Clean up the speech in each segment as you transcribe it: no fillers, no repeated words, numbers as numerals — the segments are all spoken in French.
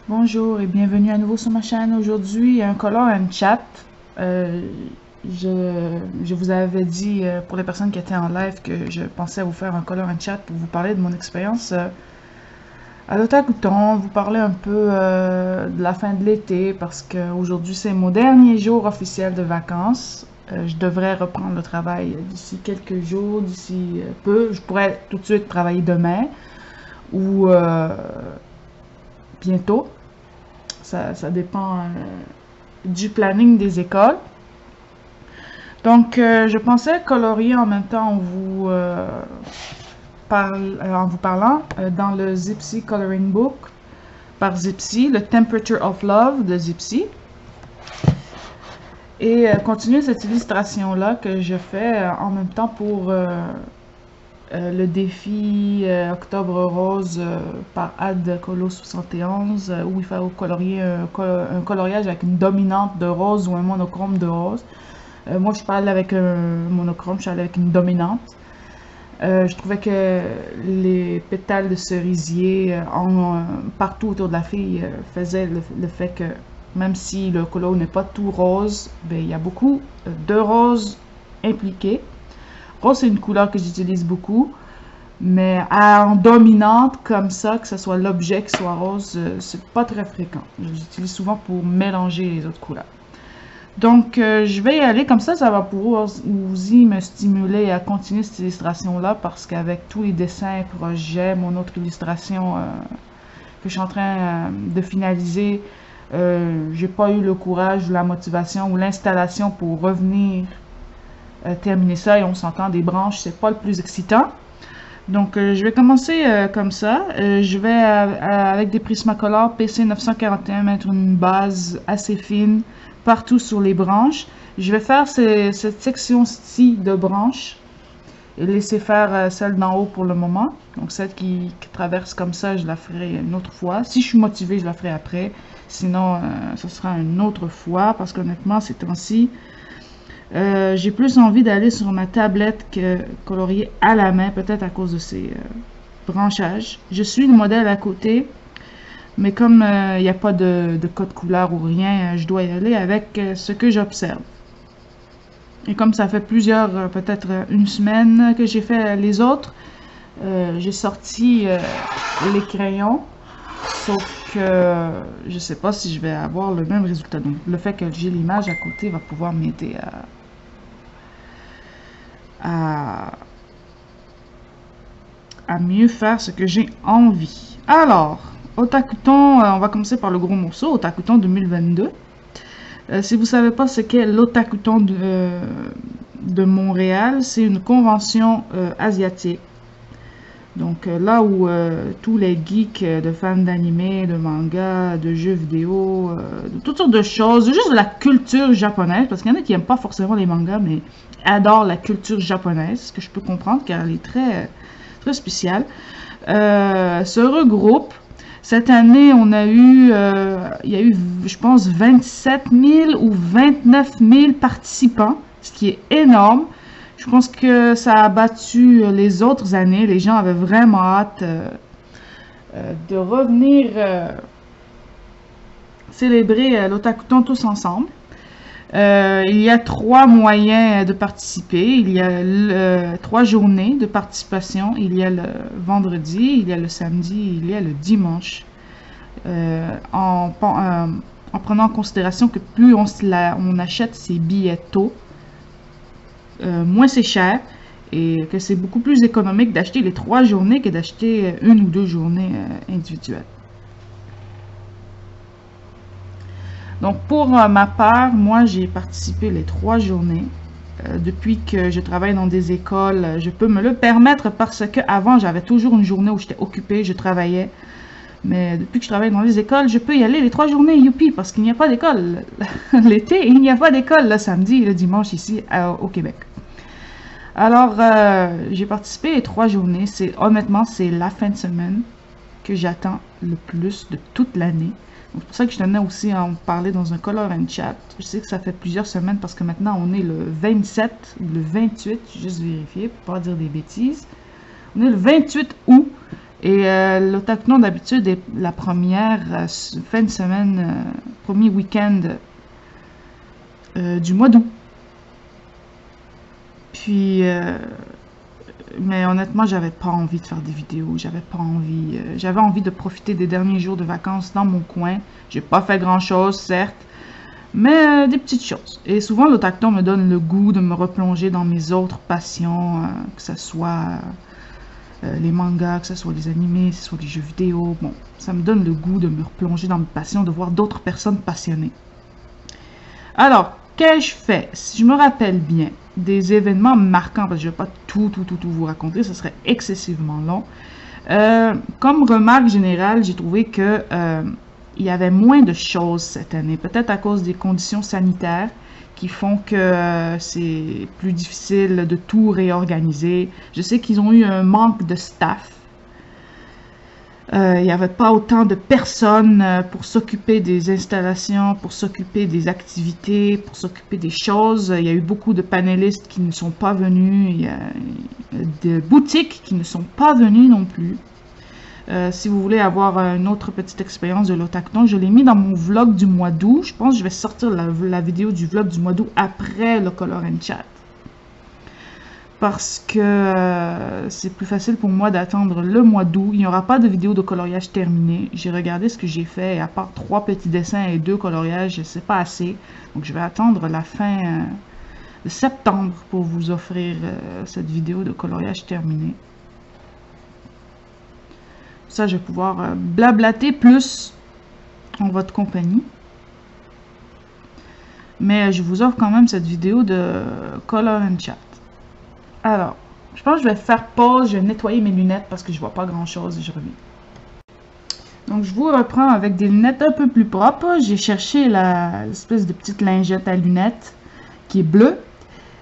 Bonjour et bienvenue à nouveau sur ma chaîne. Aujourd'hui, un color and chat. Euh, je vous avais dit pour les personnes qui étaient en live que je pensais vous faire un color and chat pour vous parler de mon expérience à l'Otakuton, vous parler un peu de la fin de l'été parce que aujourd'hui c'est mon dernier jour officiel de vacances. Je devrais reprendre le travail d'ici quelques jours, d'ici peu. Je pourrais tout de suite travailler demain ou bientôt. Ça dépend du planning des écoles. Donc, je pensais colorier en même temps en vous parlant dans le Zipsy Coloring Book par Zipsy, le Temperature of Love de Zipsy. Et continuer cette illustration-là que je fais en même temps pour le défi Octobre Rose par Ad Colo 71 où il faut colorier un coloriage avec une dominante de rose ou un monochrome de rose. Moi je parle avec un monochrome, je suis allée avec une dominante. Je trouvais que les pétales de cerisier partout autour de la fille faisaient le fait que même si le color n'est pas tout rose, ben, il y a beaucoup de rose impliqué. Rose, c'est une couleur que j'utilise beaucoup, mais en dominante comme ça, que ce soit l'objet qui soit rose, c'est pas très fréquent. Je l'utilise souvent pour mélanger les autres couleurs. Donc, je vais y aller comme ça va pouvoir aussi me stimuler à continuer cette illustration-là parce qu'avec tous les dessins, projets, mon autre illustration que je suis en train de finaliser, j'ai pas eu le courage ou la motivation ou l'installation pour revenir terminer ça et on s'entend des branches, c'est pas le plus excitant. Donc je vais commencer comme ça. Je vais avec des Prismacolor PC 941 mettre une base assez fine partout sur les branches. Je vais faire cette section-ci de branches et laisser faire celle d'en haut pour le moment. Donc celle qui traverse comme ça, je la ferai une autre fois. Si je suis motivée, je la ferai après. Sinon, ce sera une autre fois parce qu'honnêtement, ces temps-ci, j'ai plus envie d'aller sur ma tablette que colorier à la main, peut-être à cause de ces branchages. Je suis le modèle à côté, mais comme il n'y a pas de code couleur ou rien, je dois y aller avec ce que j'observe. Et comme ça fait plusieurs, peut-être une semaine que j'ai fait les autres, j'ai sorti les crayons, sauf que je sais pas si je vais avoir le même résultat. Donc le fait que j'ai l'image à côté va pouvoir m'aider à mieux faire ce que j'ai envie. Alors, Otakuton, on va commencer par le gros morceau, Otakuton 2022. Si vous savez pas ce qu'est l'Otakuton de Montréal, c'est une convention asiatique. Donc là où tous les geeks de fans d'anime, de manga, de jeux vidéo, de toutes sortes de choses, juste de la culture japonaise, parce qu'il y en a qui n'aiment pas forcément les mangas, mais adorent la culture japonaise, ce que je peux comprendre car elle est très, très spéciale, se regroupent. Cette année, il y a eu, je pense, 27 000 ou 29 000 participants, ce qui est énorme. Je pense que ça a battu les autres années. Les gens avaient vraiment hâte de revenir célébrer l'Otakuton tous ensemble. Il y a 3 moyens de participer. Il y a 3 journées de participation. Il y a le vendredi, il y a le samedi, il y a le dimanche. En prenant en considération que plus on achète ces billets tôt, moins c'est cher et que c'est beaucoup plus économique d'acheter les 3 journées que d'acheter une ou 2 journées individuelles. Donc pour ma part, moi j'ai participé les 3 journées. Depuis que je travaille dans des écoles, je peux me le permettre parce que avant j'avais toujours une journée où j'étais occupée, je travaillais. Mais depuis que je travaille dans les écoles, je peux y aller les 3 journées, youpi, parce qu'il n'y a pas d'école. L'été, il n'y a pas d'école le samedi et le dimanche ici au Québec. Alors, j'ai participé les 3 journées. Honnêtement, c'est la fin de semaine que j'attends le plus de toute l'année. C'est pour ça que je tenais aussi à en parler dans un color and chat. Je sais que ça fait plusieurs semaines parce que maintenant on est le 27 ou le 28, j'ai juste vérifié pour pas dire des bêtises. On est le 28 août Et l'Otakton d'habitude est la première fin de semaine, premier week-end du mois d'août. Puis, mais honnêtement, j'avais pas envie de faire des vidéos, j'avais pas envie, j'avais envie de profiter des derniers jours de vacances dans mon coin. J'ai pas fait grand-chose, certes, mais des petites choses. Et souvent, l'Otakton me donne le goût de me replonger dans mes autres passions, que ce soit les mangas, que ce soit les animés, que ce soit les jeux vidéo. Bon, ça me donne le goût de me replonger dans mes passions, de voir d'autres personnes passionnées. Alors, qu'ai-je fait? Si je me rappelle bien, des événements marquants, parce que je ne vais pas tout vous raconter, ce serait excessivement long. Comme remarque générale, j'ai trouvé que il y avait moins de choses cette année, peut-être à cause des conditions sanitaires qui font que c'est plus difficile de tout réorganiser. Je sais qu'ils ont eu un manque de staff. Il n'y avait pas autant de personnes pour s'occuper des installations, pour s'occuper des activités, pour s'occuper des choses. Il y a eu beaucoup de panélistes qui ne sont pas venus. Il y a des boutiques qui ne sont pas venues non plus. Si vous voulez avoir une autre petite expérience de l'Otakton, je l'ai mis dans mon vlog du mois d'août. Je pense que je vais sortir la vidéo du vlog du mois d'août après le Color and Chat. Parce que c'est plus facile pour moi d'attendre le mois d'août. Il n'y aura pas de vidéo de coloriage terminée. J'ai regardé ce que j'ai fait et à part 3 petits dessins et 2 coloriages, c'est pas assez. Donc je vais attendre la fin de septembre pour vous offrir cette vidéo de coloriage terminé. Ça, je vais pouvoir blablater plus en votre compagnie. Mais je vous offre quand même cette vidéo de Color and Chat. Alors, je pense que je vais faire pause, je vais nettoyer mes lunettes parce que je vois pas grand chose et je reviens. Donc, je vous reprends avec des lunettes un peu plus propres. J'ai cherché l'espèce de petite lingette à lunettes qui est bleue.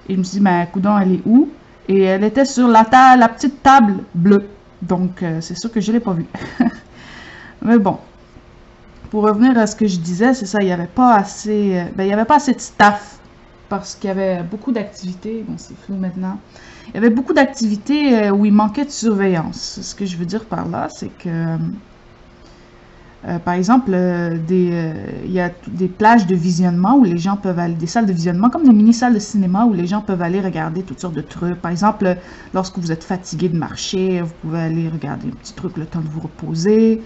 Et je me suis dit, ben, coudonc, elle est où? Et elle était sur la petite table bleue. Donc, c'est sûr que je l'ai pas vue. Mais bon. Pour revenir à ce que je disais, c'est ça, il n'y avait pas assez... il y avait pas assez de staff. Parce qu'il y avait beaucoup d'activités. Bon, c'est flou maintenant. Il y avait beaucoup d'activités où il manquait de surveillance. Ce que je veux dire par là, c'est que... par exemple, il y a des plages de visionnement où les gens peuvent aller, des salles de visionnement, comme des mini-salles de cinéma où les gens peuvent aller regarder toutes sortes de trucs. Par exemple, lorsque vous êtes fatigué de marcher, vous pouvez aller regarder un petit truc le temps de vous reposer.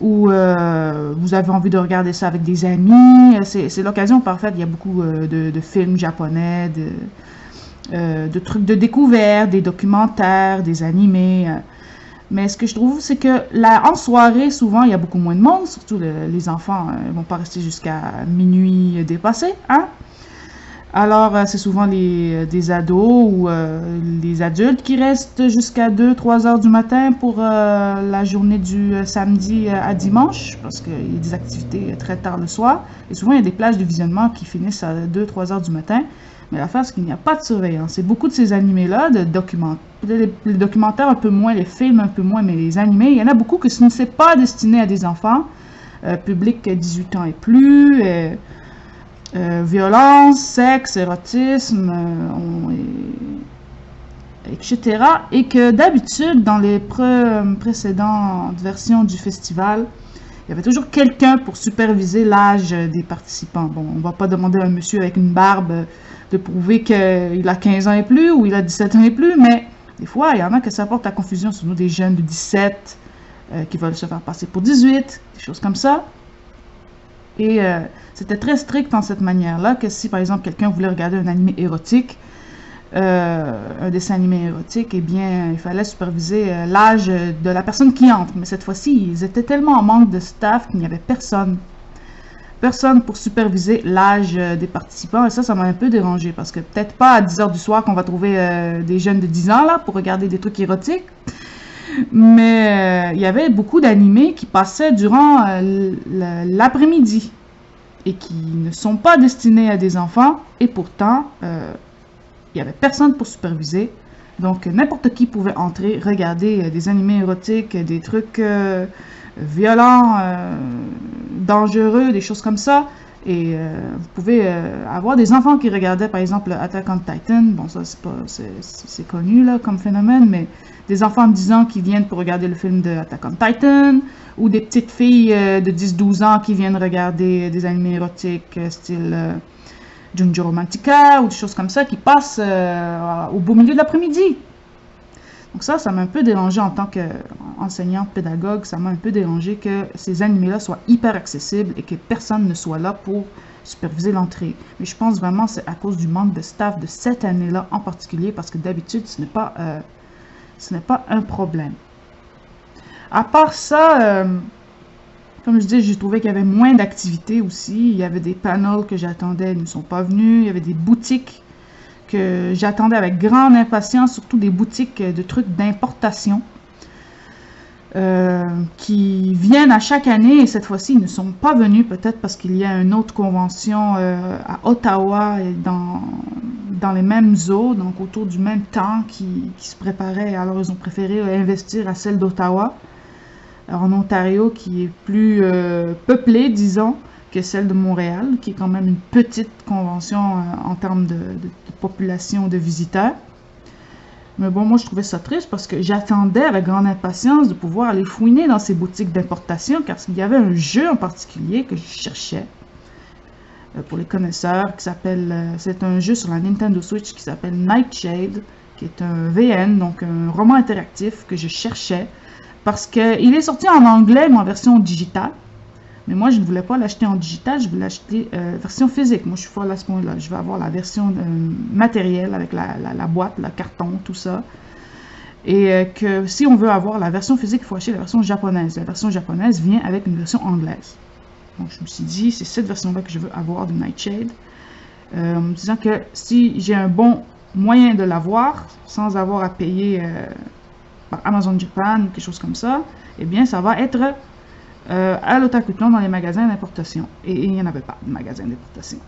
Ou vous avez envie de regarder ça avec des amis. C'est l'occasion parfaite. Il y a beaucoup de films japonais, de trucs de découverte, des documentaires, des animés. Mais ce que je trouve, c'est que en soirée, souvent, il y a beaucoup moins de monde. Surtout les enfants ne vont pas rester jusqu'à minuit dépassé. Hein? Alors, c'est souvent des ados ou les adultes qui restent jusqu'à 2-3 heures du matin pour la journée du samedi à dimanche, parce qu'il y a des activités très tard le soir. Et souvent, il y a des plages de visionnement qui finissent à 2-3 heures du matin. Mais l'affaire, c'est qu'il n'y a pas de surveillance. Et beaucoup de ces animés-là, les documentaires un peu moins, les films un peu moins, mais les animés, il y en a beaucoup que ce ne c'est pas destiné à des enfants, public 18 ans et plus, violence, sexe, érotisme, etc. Et que d'habitude, dans les précédentes versions du festival, il y avait toujours quelqu'un pour superviser l'âge des participants. Bon, on ne va pas demander à un monsieur avec une barbe de prouver qu'il a 15 ans et plus ou il a 17 ans et plus, mais des fois, il y en a que ça porte à confusion, surtout des jeunes de 17 qui veulent se faire passer pour 18, des choses comme ça. Et c'était très strict en cette manière-là, que si par exemple quelqu'un voulait regarder un animé érotique, un dessin animé érotique, eh bien, il fallait superviser l'âge de la personne qui entre. Mais cette fois-ci, ils étaient tellement en manque de staff qu'il n'y avait personne. Personne pour superviser l'âge des participants. Et ça m'a un peu dérangé, parce que peut-être pas à 10 h du soir qu'on va trouver des jeunes de 10 ans là pour regarder des trucs érotiques. Mais il y avait beaucoup d'animés qui passaient durant l'après-midi et qui ne sont pas destinés à des enfants. Et pourtant, il n'y avait personne pour superviser. Donc, n'importe qui pouvait entrer, regarder des animés érotiques, des trucs violents, dangereux, des choses comme ça. Et vous pouvez avoir des enfants qui regardaient par exemple Attack on Titan. Bon, ça c'est connu là comme phénomène, mais des enfants de 10 ans qui viennent pour regarder le film de Attack on Titan, ou des petites filles de 10-12 ans qui viennent regarder des animés érotiques style Junjo Romantica ou des choses comme ça qui passent au beau milieu de l'après-midi. Donc ça m'a un peu dérangé en tant qu'enseignante pédagogue, ça m'a un peu dérangé que ces animés-là soient hyper accessibles et que personne ne soit là pour superviser l'entrée. Mais je pense vraiment que c'est à cause du manque de staff de cette année-là en particulier, parce que d'habitude, ce n'est pas un problème. À part ça, comme je disais, j'ai trouvé qu'il y avait moins d'activités aussi. Il y avait des panels que j'attendais, ils ne sont pas venus. Il y avait des boutiques que j'attendais avec grande impatience, surtout des boutiques de trucs d'importation qui viennent à chaque année, et cette fois-ci, ils ne sont pas venus, peut-être parce qu'il y a une autre convention à Ottawa et dans les mêmes eaux, donc autour du même temps qui se préparait. Alors, ils ont préféré investir à celle d'Ottawa, en Ontario, qui est plus peuplée, disons, que celle de Montréal, qui est quand même une petite convention en termes de population de visiteurs. Mais bon, moi, je trouvais ça triste parce que j'attendais avec grande impatience de pouvoir aller fouiner dans ces boutiques d'importation, car il y avait un jeu en particulier que je cherchais. Pour les connaisseurs, qui s'appelle, c'est un jeu sur la Nintendo Switch qui s'appelle Nightshade, qui est un VN, donc un roman interactif que je cherchais, parce qu'il est sorti en anglais, mais en version digitale. Mais moi, je ne voulais pas l'acheter en digital, je voulais l'acheter version physique. Moi, je suis folle à ce point-là. Je vais avoir la version matérielle avec la boîte, le carton, tout ça. Et que si on veut avoir la version physique, il faut acheter la version japonaise. La version japonaise vient avec une version anglaise. Donc, je me suis dit, c'est cette version-là que je veux avoir de Nightshade. En me disant que si j'ai un bon moyen de l'avoir, sans avoir à payer par Amazon Japan, quelque chose comme ça, eh bien, ça va être à l'Otakuton dans les magasins d'importation. Et il n'y en avait pas de magasins d'importation.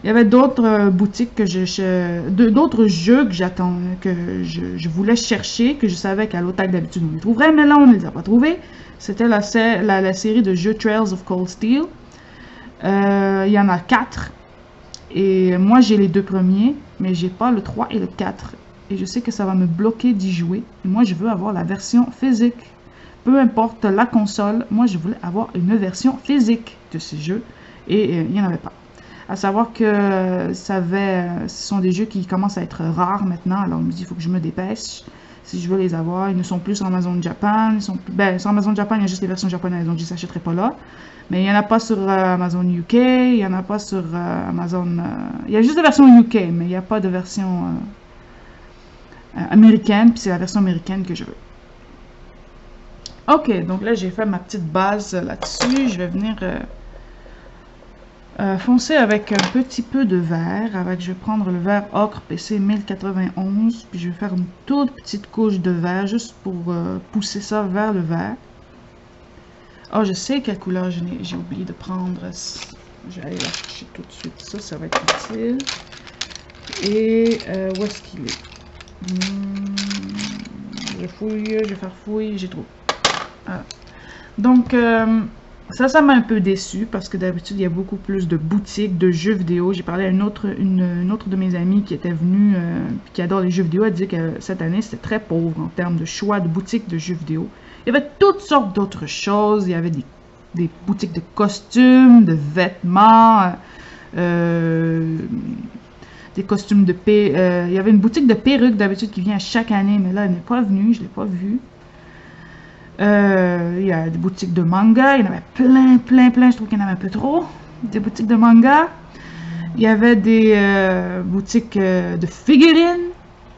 Il y avait d'autres boutiques d'autres jeux que je voulais chercher, que je savais qu'à l'Otak d'habitude on les trouverait, mais là on ne les a pas trouvés. C'était la série de jeux Trails of Cold Steel. Il y en a 4. Et moi j'ai les 2 premiers, mais j'ai pas le 3 et le 4. Et je sais que ça va me bloquer d'y jouer. Et moi je veux avoir la version physique. Peu importe la console, moi je voulais avoir une version physique de ces jeux. Et il n'y en avait pas. À savoir que ce sont des jeux qui commencent à être rares maintenant. Alors je me dis, il faut que je me dépêche si je veux les avoir. Ils ne sont plus sur Amazon Japan. Sur Amazon Japan, il y a juste les versions japonaises, donc je ne les achèterai pas là. Mais il n'y en a pas sur Amazon UK, il n'y en a pas sur Amazon... il y a juste des versions UK, mais il n'y a pas de version américaine. Puis c'est la version américaine que je veux. Ok, donc là j'ai fait ma petite base là-dessus. Je vais venir... foncer avec un petit peu de vert. Je vais prendre le vert ocre PC 1091, puis je vais faire une toute petite couche de vert juste pour pousser ça vers le vert. Oh, je sais quelle couleur j'ai oublié de prendre. Je vais aller la chercher tout de suite. Ça va être utile. Et où est-ce qu'il est? Je fouille, je vais faire fouille, j'ai trouvé. Voilà. Donc, ça m'a un peu déçu parce que d'habitude, il y a beaucoup plus de boutiques de jeux vidéo. J'ai parlé à une autre de mes amies qui était venue, qui adore les jeux vidéo. Elle disait que cette année, c'était très pauvre en termes de choix de boutiques de jeux vidéo. Il y avait toutes sortes d'autres choses. Il y avait des boutiques de costumes, de vêtements, des costumes de il y avait une boutique de perruques d'habitude qui vient chaque année, mais là, elle n'est pas venue, je ne l'ai pas vue. Il y a des boutiques de manga, il y en avait plein, je trouve qu'il y en avait un peu trop, des boutiques de manga. Il y avait des boutiques de figurines.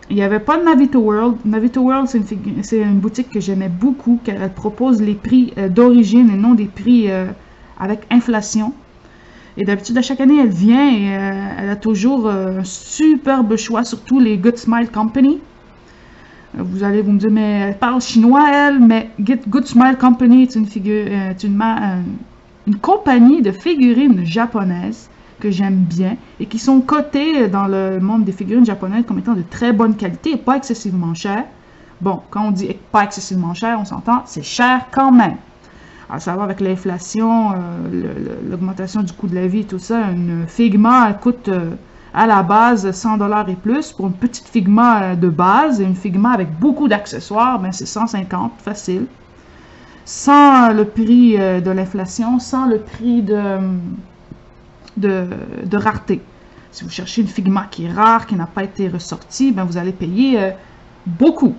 Il n'y avait pas de Navito World. Navito World, c'est une boutique que j'aimais beaucoup, car elle propose les prix d'origine et non des prix avec inflation. Et d'habitude, à chaque année, elle vient et elle a toujours un superbe choix, surtout les Good Smile Company. Vous allez me dire, mais elle parle chinois, elle, mais Good Smile Company est une compagnie de figurines japonaises que j'aime bien et qui sont cotées dans le monde des figurines japonaises comme étant de très bonne qualité et pas excessivement chères. Bon, quand on dit pas excessivement cher, on s'entend, c'est cher quand même. À savoir, avec l'inflation, l'augmentation du coût de la vie et tout ça, une Figma coûte à la base 100$ et plus. Pour une petite Figma de base, et une Figma avec beaucoup d'accessoires, ben c'est 150, facile. Sans le prix de l'inflation, sans le prix de rareté. Si vous cherchez une Figma qui est rare, qui n'a pas été ressortie, ben vous allez payer beaucoup.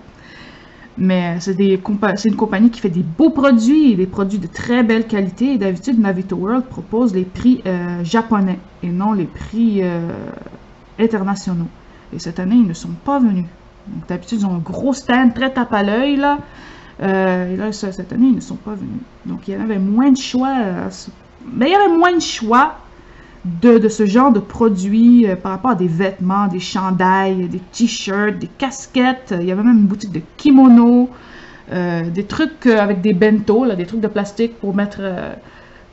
Mais c'est une compagnie qui fait des beaux produits, des produits de très belle qualité. Et d'habitude, Navito World propose les prix japonais et non les prix internationaux. Et cette année, ils ne sont pas venus. Donc d'habitude, ils ont un gros stand très tape à l'œil, là. Et là, cette année, ils ne sont pas venus. Donc il y avait moins de choix. Mais il y avait moins de choix de ce genre de produits par rapport à des vêtements, des chandails, des t-shirts, des casquettes. Il y avait même une boutique de kimonos, des trucs avec des bento, là, des trucs de plastique pour mettre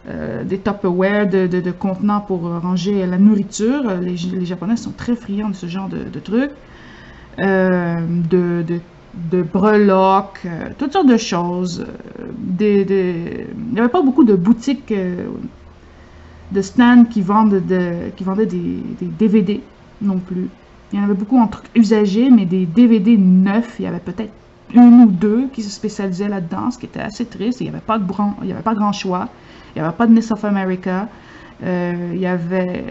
des Tupperware de contenants pour ranger la nourriture. Les Japonais sont très friands de ce genre de trucs. De breloques, toutes sortes de choses. Il n'y avait pas beaucoup de boutiques de stands qui vendaient des DVD non plus. Il y en avait beaucoup en trucs usagés, mais des DVD neufs, il y avait peut-être une ou deux qui se spécialisaient là-dedans, ce qui était assez triste. Il n'y avait pas grand choix. Il n'y avait pas de Miss of America. Il y avait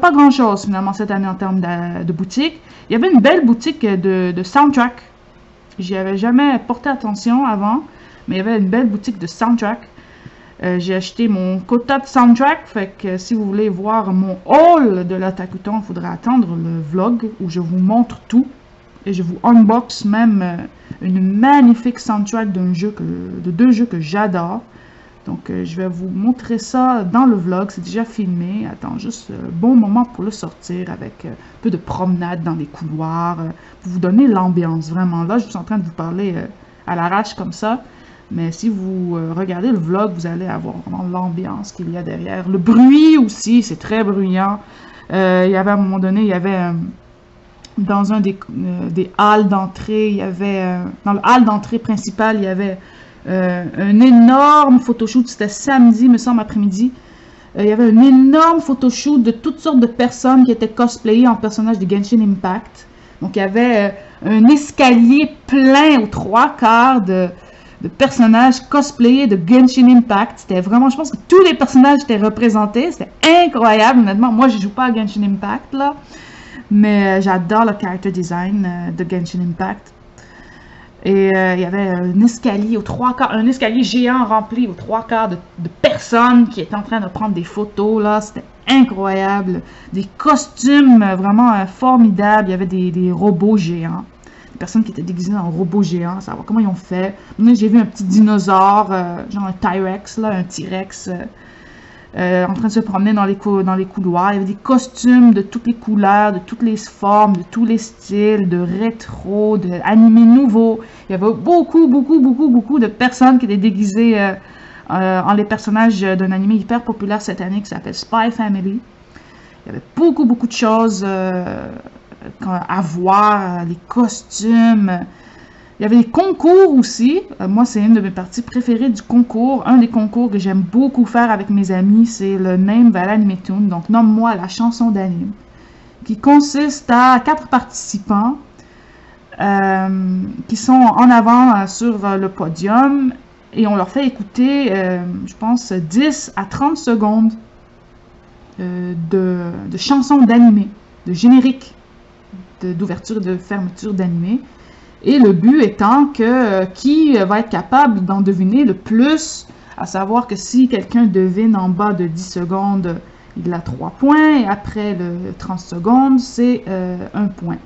pas grand chose finalement cette année en termes de boutique. Il y avait une belle boutique de soundtrack. J'y avais jamais porté attention avant, mais il y avait une belle boutique de soundtrack. J'ai acheté mon quota de soundtrack, fait que si vous voulez voir mon haul de l'Otakuton, il faudra attendre le vlog où je vous montre tout. Et je vous unbox même une magnifique soundtrack de deux jeux que j'adore. Donc je vais vous montrer ça dans le vlog, c'est déjà filmé. Attends, juste bon moment pour le sortir avec un peu de promenade dans les couloirs, pour vous donner l'ambiance vraiment. Là, je suis en train de vous parler à l'arrache comme ça. Mais si vous regardez le vlog, vous allez avoir vraiment l'ambiance qu'il y a derrière. Le bruit aussi, c'est très bruyant. Il y avait à un moment donné, il y avait dans un des halls d'entrée, il y avait dans le hall d'entrée principal, il y avait un énorme photoshoot. C'était samedi, me semble, après-midi. Il y avait un énorme photoshoot de toutes sortes de personnes qui étaient cosplayées en personnages de Genshin Impact. Donc il y avait un escalier plein aux 3/4 de personnages cosplayés de Genshin Impact. C'était vraiment, je pense que tous les personnages étaient représentés. C'était incroyable, honnêtement. Moi, je joue pas à Genshin Impact, là. Mais j'adore le character design de Genshin Impact. Et il y avait un escalier aux 3/4, un escalier géant rempli aux 3/4 de personnes qui étaient en train de prendre des photos, là. C'était incroyable. Des costumes vraiment formidables. Il y avait des robots géants. Personnes qui étaient déguisées en robots géants, savoir comment ils ont fait. J'ai vu un petit dinosaure, genre un T-Rex, là, un T-Rex, en train de se promener dans les couloirs. Il y avait des costumes de toutes les couleurs, de toutes les formes, de tous les styles, de rétro, d'animés nouveaux. Il y avait beaucoup de personnes qui étaient déguisées en les personnages d'un anime hyper populaire cette année qui s'appelle Spy Family. Il y avait beaucoup de choses à voir, les costumes. Il y avait des concours aussi. Moi, c'est une de mes parties préférées du concours. Un des concours que j'aime beaucoup faire avec mes amis, c'est le Name Val Anime Tune. Donc, nomme-moi la chanson d'anime. Qui consiste à 4 participants qui sont en avant sur le podium. Et on leur fait écouter, je pense, 10 à 30 secondes de chansons d'anime, de générique d'ouverture et de fermeture d'animé. Et le but étant que qui va être capable d'en deviner le plus, à savoir que si quelqu'un devine en bas de 10 secondes, il a 3 points, et après le 30 secondes, c'est 1 point.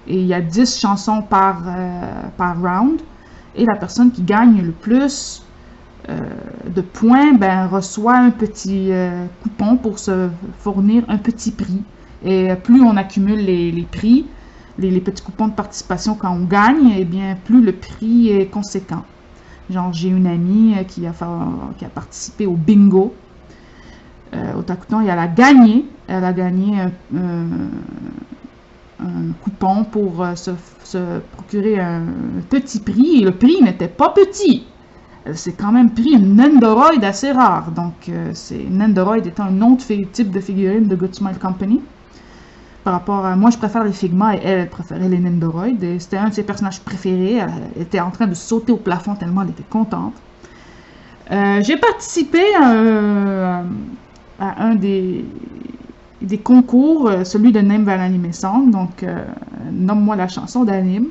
Et il y a 10 chansons par round, et la personne qui gagne le plus de points reçoit un petit coupon pour se fournir un petit prix. Et plus on accumule les prix, les petits coupons de participation quand on gagne, et bien plus le prix est conséquent. Genre, j'ai une amie qui a participé au bingo au Otakuton et elle a gagné un coupon pour se procurer un petit prix. Et le prix n'était pas petit. elle s'est quand même pris une Nendoroid assez rare. Donc, Nendoroid étant un autre type de figurine de Good Smile Company. Par rapport à moi, je préfère les Figma et elle préférait les Nendoroid. Et c'était un de ses personnages préférés. Elle était en train de sauter au plafond tellement elle était contente. J'ai participé à un des concours, celui de Name Van Anime Song, donc nomme-moi la chanson d'anime.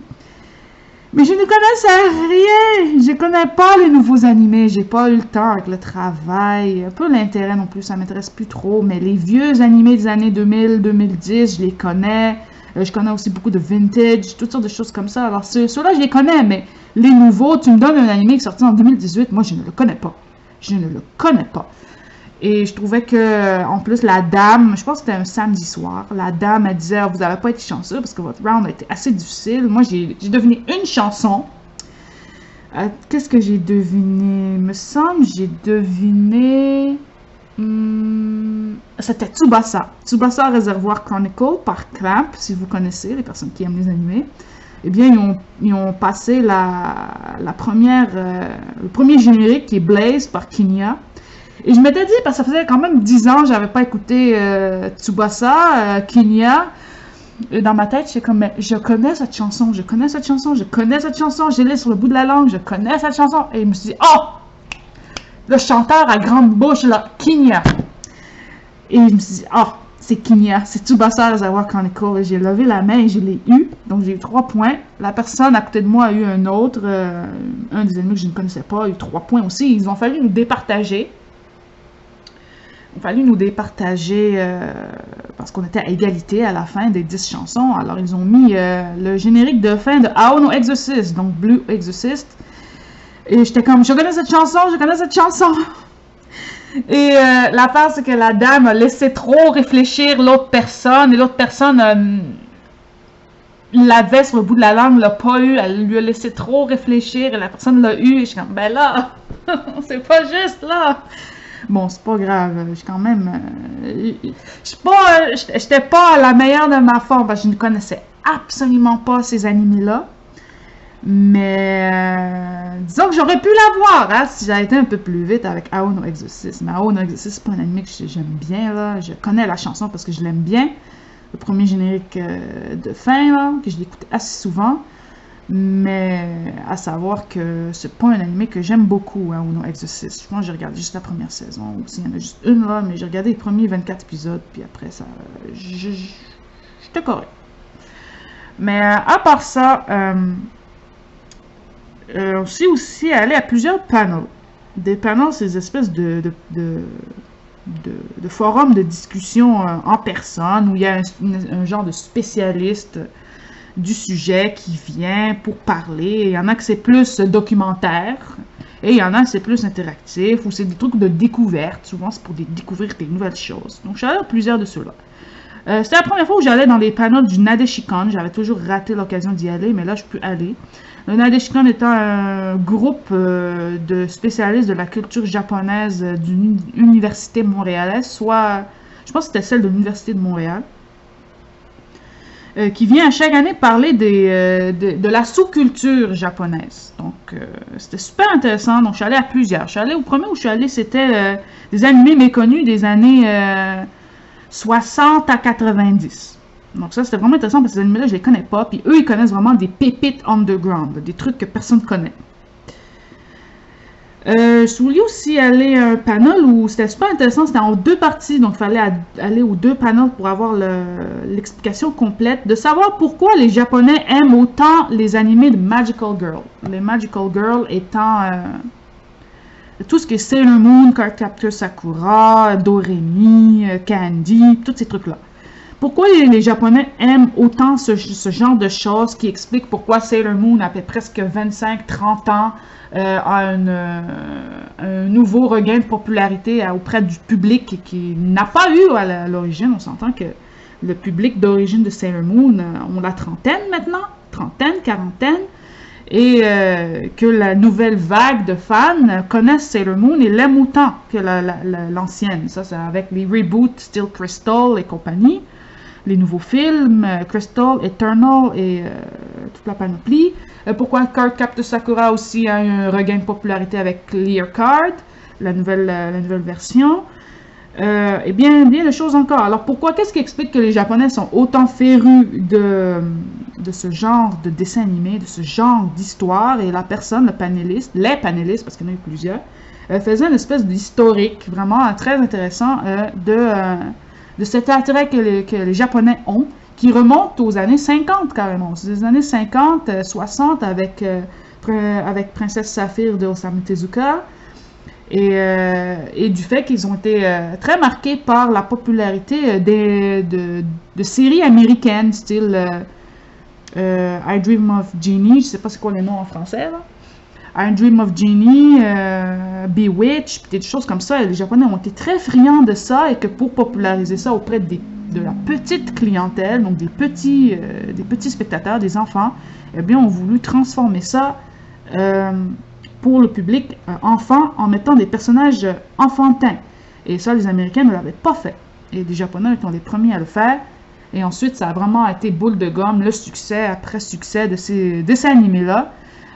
Mais je ne connaissais rien, je connais pas les nouveaux animés, j'ai pas eu le temps avec le travail, un peu l'intérêt non plus, ça m'intéresse plus trop, mais les vieux animés des années 2000, 2010, je les connais, je connais aussi beaucoup de vintage, toutes sortes de choses comme ça, alors ceux-là je les connais, mais les nouveaux, tu me donnes un animé qui est sorti en 2018, moi je ne le connais pas, je ne le connais pas. Et je trouvais que, en plus, la dame, je pense que c'était un samedi soir, la dame, elle disait, vous n'avez pas été chanceux parce que votre round a été assez difficile. Moi, j'ai deviné une chanson. Qu'est-ce que j'ai deviné? Il me semble j'ai deviné... c'était Tsubasa. Tsubasa Reservoir Chronicle par Clamp, si vous connaissez, les personnes qui aiment les animés. Eh bien, ils ont passé le premier générique qui est Blaze par Kinya. Et je m'étais dit, parce que ça faisait quand même 10 ans que j'avais pas écouté Tsubasa, Kinya. Et dans ma tête, j'étais comme, mais je connais cette chanson, je connais cette chanson, je connais cette chanson, je l'ai sur le bout de la langue, je connais cette chanson. Et je me suis dit, oh! Le chanteur à grande bouche, là, Kinya. Et je me suis dit, oh, c'est Kinya, c'est Tsubasa Reservoir Chronicle. Et j'ai levé la main et je l'ai eu. Donc j'ai eu 3 points. La personne à côté de moi a eu un autre, un des ennemis que je ne connaissais pas, a eu 3 points aussi. Ils ont fallu nous départager. Il a fallu nous départager parce qu'on était à égalité à la fin des 10 chansons. Alors, ils ont mis le générique de fin de Ao no Exorcist, donc Blue Exorcist. Et j'étais comme, je connais cette chanson, je connais cette chanson. Et l'affaire, c'est que la dame a laissé trop réfléchir l'autre personne. Et l'autre personne l'avait sur le bout de la langue, l'a pas eu. Elle lui a laissé trop réfléchir et la personne l'a eu. Et je suis comme, ben là, c'est pas juste là. Bon, c'est pas grave, je quand même... j'étais pas la meilleure de ma forme, parce que je ne connaissais absolument pas ces animés-là. Mais disons que j'aurais pu la voir, hein, si j'avais été un peu plus vite avec Ao no Exorcist. Mais Ao no Exorcist, c'est pas un animé que j'aime bien, là. Je connais la chanson parce que je l'aime bien. Le premier générique de fin, là, que je l'écoutais assez souvent. Mais à savoir que c'est pas un animé que j'aime beaucoup, Ao no Exorcist. Je pense que j'ai regardé juste la première saison, ou s'il y en a juste une là, mais j'ai regardé les premiers 24 épisodes, puis après ça, j'étais correct. Mais à part ça, on s'est aussi allé à plusieurs panels. Des panels, c'est des espèces de forums de discussion en personne, où il y a un genre de spécialiste du sujet qui vient pour parler. Il y en a que c'est plus documentaire et il y en a que c'est plus interactif ou c'est des trucs de découverte. Souvent, c'est pour découvrir des nouvelles choses. Donc, je suis allée à plusieurs de ceux-là. C'était la première fois où j'allais dans les panels du Nadeshikon. J'avais toujours raté l'occasion d'y aller, mais là, je peux aller. Le Nadeshikon étant un groupe de spécialistes de la culture japonaise d'une université montréalaise, soit, je pense que c'était celle de l'Université de Montréal. Qui vient à chaque année parler de la sous-culture japonaise. Donc, c'était super intéressant. Donc, je suis allée à plusieurs. Je suis allée au premier où je suis allée, c'était des animés méconnus des années 60 à 90. Donc, ça, c'était vraiment intéressant parce que ces animés-là, je les connais pas. Puis, eux, ils connaissent vraiment des pépites underground, des trucs que personne ne connaît. Je suis aussi allé à un panel où c'était super intéressant, c'était en 2 parties, donc il fallait aller aux 2 panels pour avoir l'explication complète, de savoir pourquoi les Japonais aiment autant les animés de Magical Girl. Les Magical Girl étant tout ce qui est Sailor Moon, Cardcaptor Sakura, Doremi, Candy, tous ces trucs-là. Pourquoi les Japonais aiment autant ce genre de choses qui explique pourquoi Sailor Moon, après presque 25-30 ans, a un nouveau regain de popularité auprès du public qui n'a pas eu à l'origine. On s'entend que le public d'origine de Sailor Moon ont la trentaine maintenant, trentaine, quarantaine, et que la nouvelle vague de fans connaissent Sailor Moon et l'aiment autant que l'ancienne. Ça, c'est avec les reboots Steel Crystal et compagnie. Les nouveaux films, Crystal, Eternal et toute la panoplie. Pourquoi Cardcaptor Sakura aussi a eu un regain de popularité avec Clear Card, la nouvelle version. Et bien de choses encore. Alors pourquoi, qu'est-ce qui explique que les Japonais sont autant férus de ce genre de dessin animé, de ce genre d'histoire, et la personne, les panélistes, parce qu'il y en a eu plusieurs, faisaient une espèce d'historique vraiment très intéressant de cet attrait que les Japonais ont, qui remonte aux années 50 carrément. C'est des années 50, 60 avec Princesse Saphir de Osamu Tezuka. Et du fait qu'ils ont été très marqués par la popularité de séries américaines, style I Dream of Jeannie, je sais pas c'est quoi les noms en français, là. I Dream of Jeannie, Bewitched, des choses comme ça. Et les Japonais ont été très friands de ça, et que pour populariser ça auprès de la petite clientèle, donc des petits spectateurs, des enfants, eh bien, ont voulu transformer ça pour le public enfant en mettant des personnages enfantins. Et ça, les Américains ne l'avaient pas fait. Et les Japonais étaient les premiers à le faire. Et ensuite, ça a vraiment été boule de gomme, le succès après succès de ces dessins animés-là.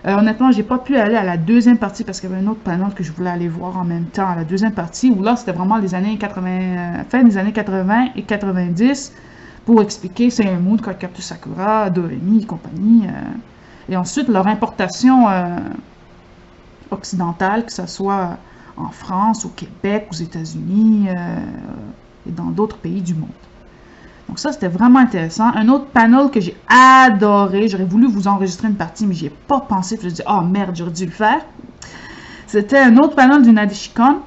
Honnêtement, j'ai pas pu aller à la deuxième partie parce qu'il y avait un autre panel que je voulais aller voir en même temps à la deuxième partie, où là, c'était vraiment les années 80, fin des années 80 et 90 pour expliquer Sailor Moon, Cardcaptor Sakura, Doremi et compagnie. Et ensuite, leur importation occidentale, que ce soit en France, au Québec, aux États-Unis et dans d'autres pays du monde. Donc ça, c'était vraiment intéressant. Un autre panel que j'ai adoré, j'aurais voulu vous enregistrer une partie, mais j'y ai pas pensé. Je me suis dit, oh merde, j'aurais dû le faire. C'était un autre panel du Nadeshikon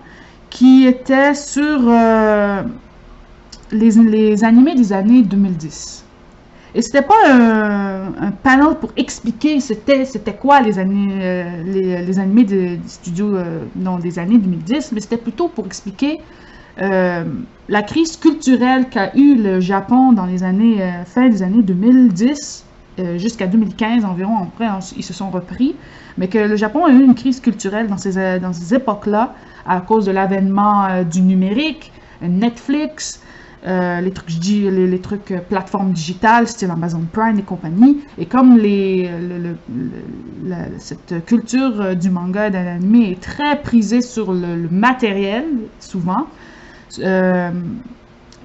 qui était sur les animés des années 2010. Et c'était pas un panel pour expliquer c'était quoi les animés des studios des années 2010, mais c'était plutôt pour expliquer la crise culturelle qu'a eu le Japon dans les années fin des années 2010 jusqu'à 2015 environ. Après, ils se sont repris, mais que le Japon a eu une crise culturelle dans ces époques-là à cause de l'avènement du numérique, Netflix, les trucs plateformes digitales, style Amazon Prime et compagnie. Et comme cette culture du manga et de l'anime est très prisée sur le matériel, souvent,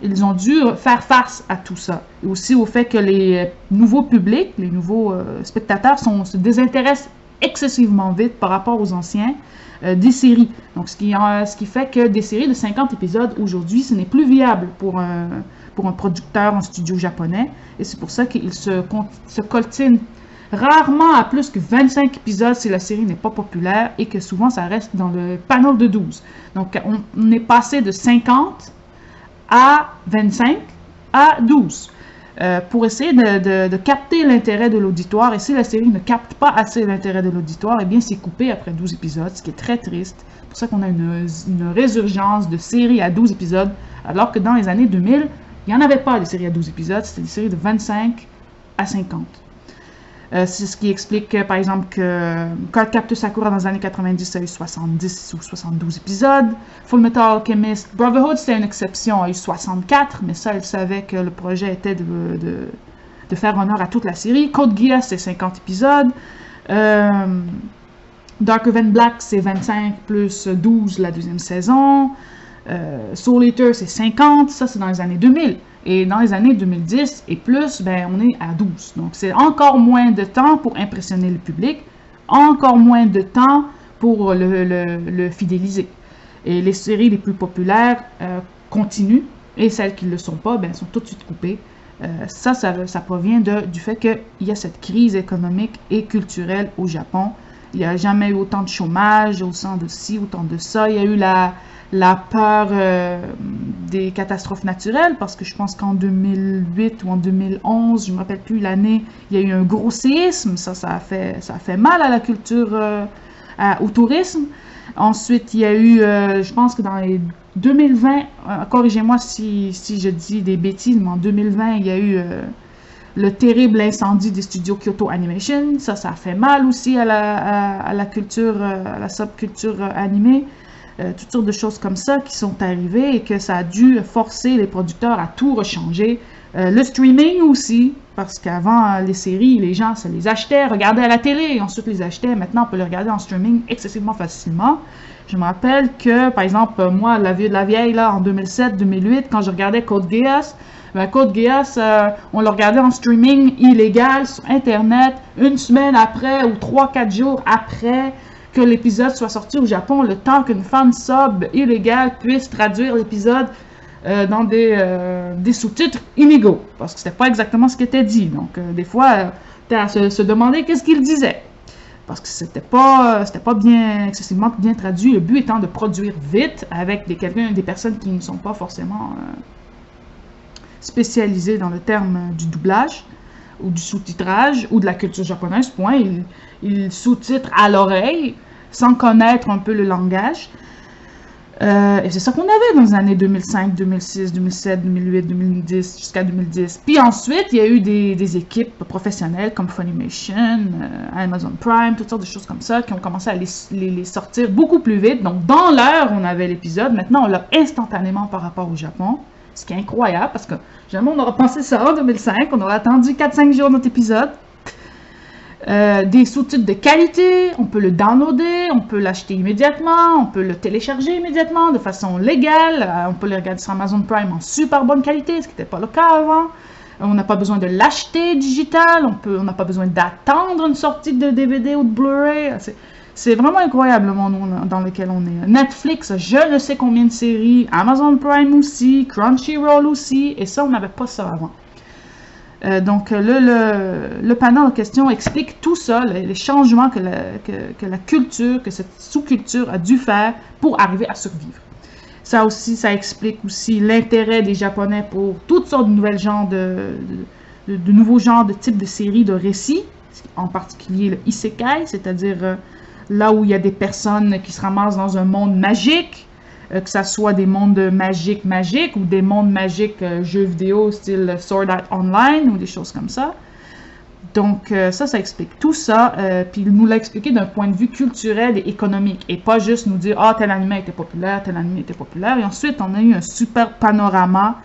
ils ont dû faire face à tout ça. Et aussi au fait que les nouveaux publics, les nouveaux spectateurs se désintéressent excessivement vite par rapport aux anciens des séries. Donc, ce qui fait que des séries de 50 épisodes aujourd'hui, ce n'est plus viable pour un producteur en studio japonais. Et c'est pour ça qu'il se coltine rarement à plus que 25 épisodes si la série n'est pas populaire, et que souvent ça reste dans le panel de 12. Donc, on est passé de 50 à 25 à 12. Pour essayer de capter l'intérêt de l'auditoire. Et si la série ne capte pas assez l'intérêt de l'auditoire, eh bien c'est coupé après 12 épisodes, ce qui est très triste. C'est pour ça qu'on a une résurgence de séries à 12 épisodes, alors que dans les années 2000, il n'y en avait pas de séries à 12 épisodes, c'était des séries de 25 à 50. C'est ce qui explique, par exemple, que Cardcaptor Sakura dans les années 90 a eu 70 ou 72 épisodes. Fullmetal Alchemist Brotherhood, c'était une exception, a eu 64, mais ça, elle savait que le projet était de faire honneur à toute la série. Code Geass, c'est 50 épisodes. Darker Than Black, c'est 25 plus 12 la deuxième saison. Soul Eater, c'est 50, ça c'est dans les années 2000. Et dans les années 2010 et plus, ben, on est à 12. Donc, c'est encore moins de temps pour impressionner le public, encore moins de temps pour le fidéliser. Et les séries les plus populaires continuent, et celles qui ne le sont pas, ben, sont tout de suite coupées. Ça provient du fait qu'il y a cette crise économique et culturelle au Japon. Il n'y a jamais eu autant de chômage, autant de ci, autant de ça. Il y a eu la peur des catastrophes naturelles, parce que je pense qu'en 2008 ou en 2011, je ne me rappelle plus l'année, il y a eu un gros séisme. Ça a fait mal à la culture, au tourisme. Ensuite, il y a eu, je pense que dans les 2020, corrigez-moi si je dis des bêtises, mais en 2020, il y a eu le terrible incendie des studios Kyoto Animation. Ça a fait mal aussi à la culture, à la subculture animée. Toutes sortes de choses comme ça qui sont arrivées, et que ça a dû forcer les producteurs à tout rechanger, Le streaming aussi, parce qu'avant, les séries, les gens se les achetaient, regardaient à la télé, et ensuite les achetaient. Maintenant, on peut les regarder en streaming excessivement facilement. Je me rappelle que, par exemple, moi, La Vie de la Vieille, là, en 2007-2008, quand je regardais Code Geass, ben, Code Geass, on le regardait en streaming illégal sur Internet, une semaine après ou 3-4 jours après que l'épisode soit sorti au Japon, le temps qu'une fan sub illégale puisse traduire l'épisode dans des sous-titres inégaux, parce que c'était pas exactement ce qui était dit. Donc, des fois, t'as à se demander qu'est-ce qu'il disait, parce que c'était pas bien, excessivement bien traduit. Le but étant de produire vite avec des personnes qui ne sont pas forcément spécialisées dans le terme du doublage ou du sous-titrage ou de la culture japonaise. Point. Ils sous-titrent à l'oreille sans connaître un peu le langage. Et c'est ça qu'on avait dans les années 2005, 2006, 2007, 2008, 2010, jusqu'à 2010. Puis ensuite, il y a eu des équipes professionnelles comme Funimation, Amazon Prime, toutes sortes de choses comme ça, qui ont commencé à les sortir beaucoup plus vite. Donc, dans l'heure, on avait l'épisode. Maintenant, on l'a instantanément par rapport au Japon. Ce qui est incroyable, parce que jamais on aurait pensé ça en 2005. On aurait attendu 4-5 jours notre épisode. Des sous-titres de qualité, on peut le downloader, on peut l'acheter immédiatement, on peut le télécharger immédiatement de façon légale, on peut le regarder sur Amazon Prime en super bonne qualité, ce qui n'était pas le cas avant. On n'a pas besoin de l'acheter digital, on n'a pas besoin d'attendre une sortie de DVD ou de Blu-ray. C'est vraiment incroyable le monde dans lequel on est. Netflix, je ne sais combien de séries, Amazon Prime aussi, Crunchyroll aussi, et ça, on n'avait pas ça avant. Donc, le panel en question explique tout ça, les changements que la culture, que cette sous-culture a dû faire pour arriver à survivre. Ça aussi, ça explique aussi l'intérêt des Japonais pour toutes sortes de nouvelles genres de nouveaux genres de types de séries, de récits, en particulier le isekai, c'est-à-dire là où il y a des personnes qui se ramassent dans un monde magique, que ça soit des mondes magiques ou des mondes magiques jeux vidéo style Sword Art Online ou des choses comme ça. Donc ça explique tout ça, puis il nous l'a expliqué d'un point de vue culturel et économique, et pas juste nous dire « Ah, tel anime était populaire, tel anime était populaire », et ensuite on a eu un super panorama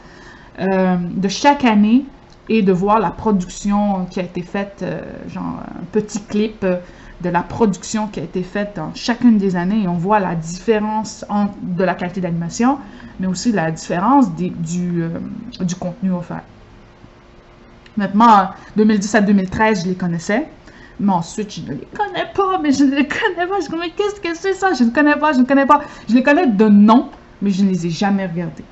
de chaque année, et de voir la production qui a été faite, genre un petit clip de la production qui a été faite dans chacune des années, et on voit la différence de la qualité d'animation, mais aussi la différence du contenu offert. Maintenant, 2010 à 2013, je les connaissais, mais ensuite, je ne les connais pas, mais je ne les connais pas. Je me dis, mais qu'est-ce que c'est ça? Je ne connais pas, je ne connais pas. Je les connais de nom, mais je ne les ai jamais regardés.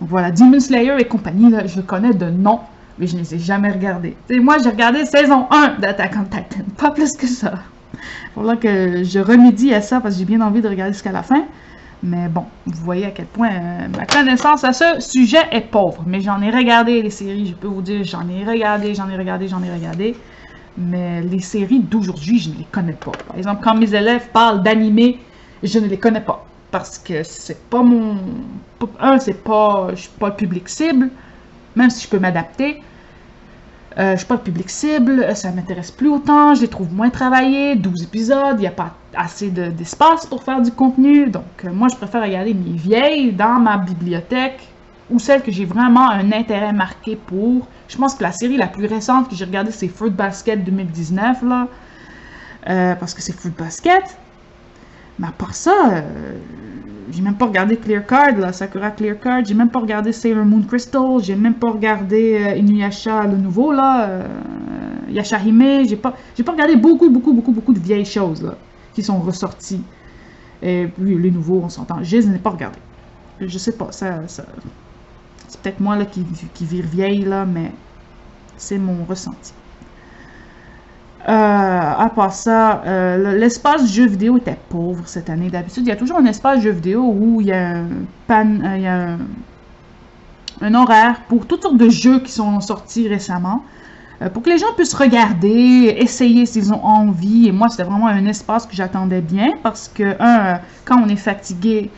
Donc voilà, Demon Slayer et compagnie, là, je connais de nom, mais je ne les ai jamais regardés. T'sais, moi, j'ai regardé saison 1 d'Attack on Titan, pas plus que ça. Il faudra que je remédie à ça, parce que j'ai bien envie de regarder jusqu'à la fin. Mais bon, vous voyez à quel point ma connaissance à ce sujet est pauvre. Mais j'en ai regardé les séries, je peux vous dire, j'en ai regardé. Mais les séries d'aujourd'hui, je ne les connais pas. Par exemple, quand mes élèves parlent d'animé, je ne les connais pas. Parce que c'est pas mon... je suis pas le public cible, même si je peux m'adapter. Je suis pas le public cible, ça m'intéresse plus autant, je les trouve moins travaillés, 12 épisodes, il n'y a pas assez d'espace pour faire du contenu. Donc, moi, je préfère regarder mes vieilles dans ma bibliothèque, ou celles que j'ai vraiment un intérêt marqué pour. Je pense que la série la plus récente que j'ai regardée, c'est Fruit Basket 2019, là, parce que c'est Fruit Basket. Mais à part ça, j'ai même pas regardé Clear Card, là, Sakura Clear Card, j'ai même pas regardé Sailor Moon Crystal, j'ai même pas regardé Inuyasha, le nouveau, là, Yashahime, j'ai pas regardé beaucoup de vieilles choses, là, qui sont ressorties. Et puis les nouveaux, on s'entend, je les ai pas regardés. Je sais pas, c'est peut-être moi, là, qui vire vieille, là, mais c'est mon ressenti. À part ça, l'espace jeux vidéo était pauvre cette année. D'habitude, il y a toujours un espace jeux vidéo où il y a un horaire pour toutes sortes de jeux qui sont sortis récemment, pour que les gens puissent regarder, essayer s'ils ont envie. Et moi, c'était vraiment un espace que j'attendais bien, parce que, quand on est fatigué,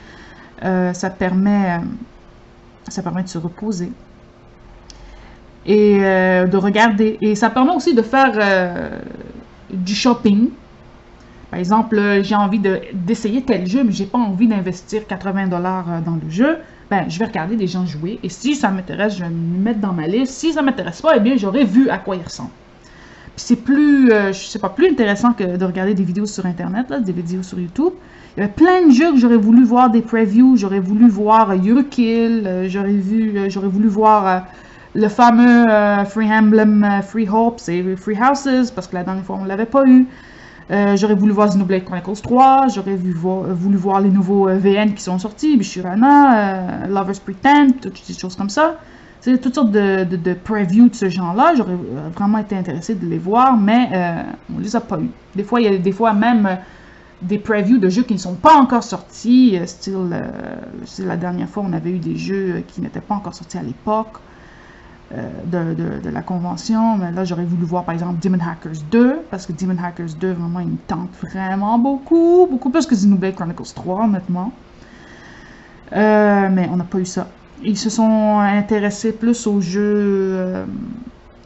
ça permet de se reposer. Et de regarder. Et ça permet aussi de faire du shopping. Par exemple, j'ai envie d'essayer tel jeu, mais j'ai pas envie d'investir 80 $ dans le jeu. Ben, je vais regarder des gens jouer. Et si ça m'intéresse, je vais me mettre dans ma liste. Si ça m'intéresse pas, eh bien, j'aurais vu à quoi il ressemble. Puis c'est plus, je sais pas, plus intéressant que de regarder des vidéos sur Internet, là, des vidéos sur YouTube. Il y avait plein de jeux que j'aurais voulu voir des previews. J'aurais voulu voir Eurokill. J'aurais voulu voir le fameux Free Emblem, Free Hopes et Free Houses, parce que la dernière fois, on l'avait pas eu. J'aurais voulu voir Xenoblade Chronicles 3, j'aurais voulu voir les nouveaux VN qui sont sortis, Bishurana, Lovers Pretend, toutes ces choses comme ça. C'est toutes sortes de previews de ce genre-là. J'aurais vraiment été intéressée de les voir, mais on les a pas eu. Des fois, il y a des fois même des previews de jeux qui ne sont pas encore sortis. La dernière fois, on avait eu des jeux qui n'étaient pas encore sortis à l'époque. De la convention, mais là j'aurais voulu voir par exemple Demon Hackers 2, parce que Demon Hackers 2 vraiment il me tente vraiment beaucoup plus que Xenoblade Chronicles 3 honnêtement, mais on n'a pas eu ça. Ils se sont intéressés plus aux jeux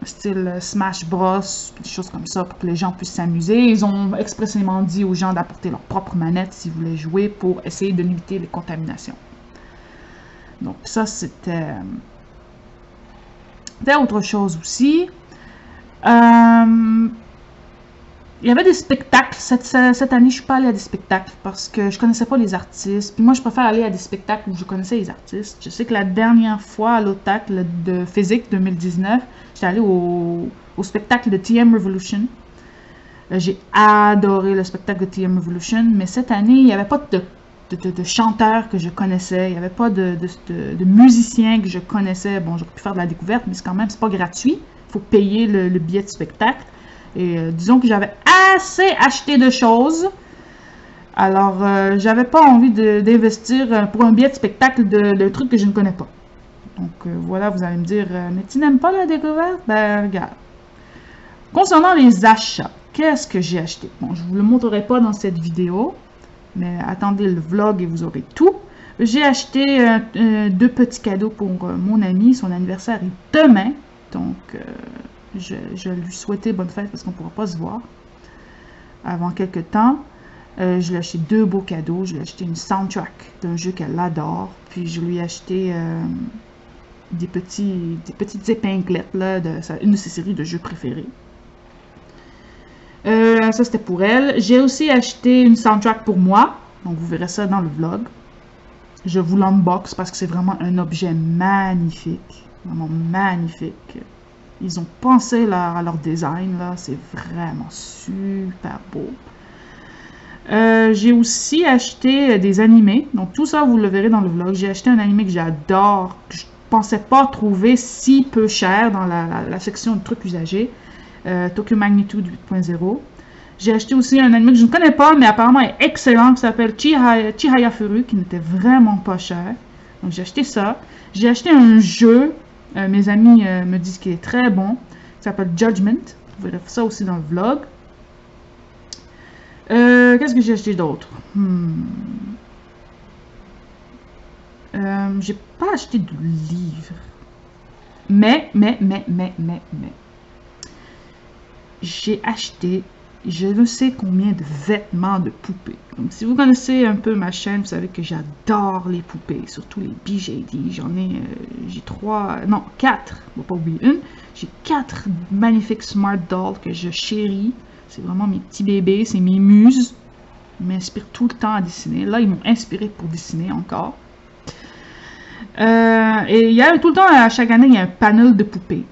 style Smash Bros, des choses comme ça pour que les gens puissent s'amuser. Ils ont expressément dit aux gens d'apporter leur propre manette s'ils voulaient jouer pour essayer de limiter les contaminations. Donc ça c'était autre chose aussi. Il y avait des spectacles. Cette année, je suis pas allée à des spectacles parce que je connaissais pas les artistes. Puis moi, je préfère aller à des spectacles où je connaissais les artistes. Je sais que la dernière fois à l'OTAC de physique 2019, j'étais allée au spectacle de TM Revolution. J'ai adoré le spectacle de TM Revolution, mais cette année, il n'y avait pas de chanteurs que je connaissais, il n'y avait pas de musiciens que je connaissais. Bon, j'aurais pu faire de la découverte, mais c'est pas gratuit. Il faut payer le billet de spectacle. Et disons que j'avais assez acheté de choses. Alors, j'avais pas envie d'investir pour un billet de spectacle de trucs que je ne connais pas. Donc, voilà, vous allez me dire, mais tu n'aimes pas la découverte? Ben, regarde. Concernant les achats, qu'est-ce que j'ai acheté? Bon, je ne vous le montrerai pas dans cette vidéo. Mais attendez le vlog et vous aurez tout. J'ai acheté 2 petits cadeaux pour mon ami. Son anniversaire est demain. Donc, je lui souhaitais bonne fête parce qu'on ne pourra pas se voir avant quelques temps. Je lui ai acheté 2 beaux cadeaux. Je lui ai acheté une soundtrack d'un jeu qu'elle adore. Puis, je lui ai acheté des petites épinglettes là, une de ses séries de jeux préférés. Ça c'était pour elle. J'ai aussi acheté une soundtrack pour moi. Donc vous verrez ça dans le vlog. Je vous l'unbox parce que c'est vraiment un objet magnifique. Vraiment magnifique. Ils ont pensé à leur design là. C'est vraiment super beau. J'ai aussi acheté des animés. Donc tout ça vous le verrez dans le vlog. J'ai acheté un animé que j'adore. Que je pensais pas trouver si peu cher dans la section de trucs usagés. Tokyo Magnitude 8.0. J'ai acheté aussi un anime que je ne connais pas, mais apparemment est excellent, qui s'appelle Chihaya Furu, qui n'était vraiment pas cher. Donc j'ai acheté ça. J'ai acheté un jeu, mes amis me disent qu'il est très bon, qui s'appelle Judgment. Vous verrez ça aussi dans le vlog. Qu'est-ce que j'ai acheté d'autre? J'ai pas acheté de livres. Mais. J'ai acheté je ne sais combien de vêtements de poupées. Donc, si vous connaissez un peu ma chaîne, vous savez que j'adore les poupées, surtout les BJD. J'en ai, j'ai 4, on va pas oublier une. J'ai 4 magnifiques Smart Dolls que je chéris. C'est vraiment mes petits bébés, c'est mes muses. Ils m'inspirent tout le temps à dessiner. Là, ils m'ont inspiré pour dessiner encore. Et il y a tout le temps, à chaque année, il y a un panel de poupées.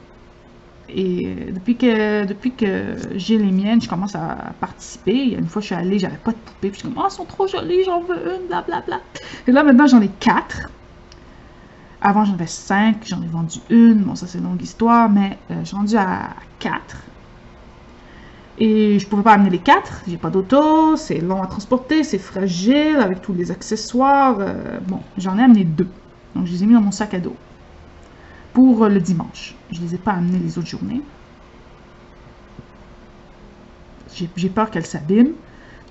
Et depuis que j'ai les miennes, je commence à participer. Il y a une fois, je suis allée, j'avais pas de poupées. Puis je suis comme, oh, elles sont trop jolies, j'en veux une, blablabla. Et là, maintenant, j'en ai 4. Avant, j'en avais 5, j'en ai vendu une. Bon, ça, c'est une longue histoire, mais je suis rendue à 4. Et je pouvais pas amener les 4. J'ai pas d'auto, c'est long à transporter, c'est fragile avec tous les accessoires. Bon, j'en ai amené 2. Donc, je les ai mis dans mon sac à dos. Pour le dimanche. Je ne les ai pas amenés les autres journées. J'ai peur qu'elles s'abîment.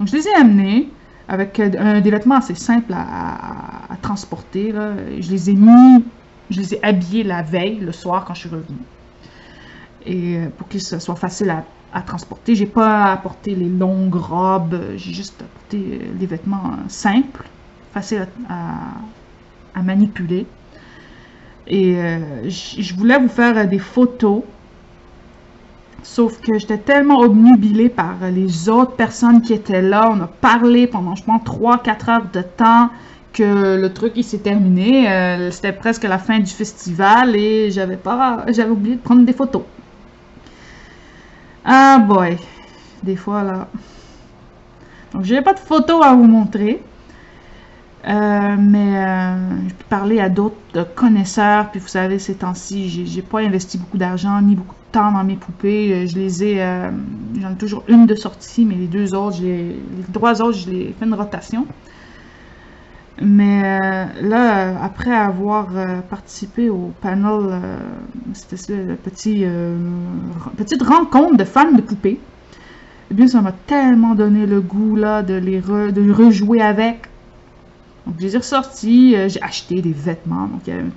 Donc, je les ai amenés avec des vêtements assez simples à transporter. Là. Je les ai habillés la veille, le soir, quand je suis revenue. Et pour qu'ils soient faciles à transporter. J'ai pas apporté les longues robes, j'ai juste apporté les vêtements simples, faciles à manipuler. Et je voulais vous faire des photos, sauf que j'étais tellement obnubilée par les autres personnes qui étaient là. On a parlé pendant, je pense, 3-4 heures de temps que le truc, il s'est terminé. C'était presque la fin du festival et j'avais oublié de prendre des photos. Ah boy, des fois là. Donc, j'ai pas de photos à vous montrer. Je peux parler à d'autres connaisseurs, puis vous savez, ces temps-ci, j'ai pas investi beaucoup d'argent, ni beaucoup de temps dans mes poupées. J'en ai toujours une de sortie, mais les 3 autres, je les fais une rotation. Mais là, après avoir participé au panel, c'était la petite rencontre de fans de poupées, eh bien, ça m'a tellement donné le goût là de de rejouer avec. Donc, je les ai ressortis, j'ai acheté des vêtements, donc il y a un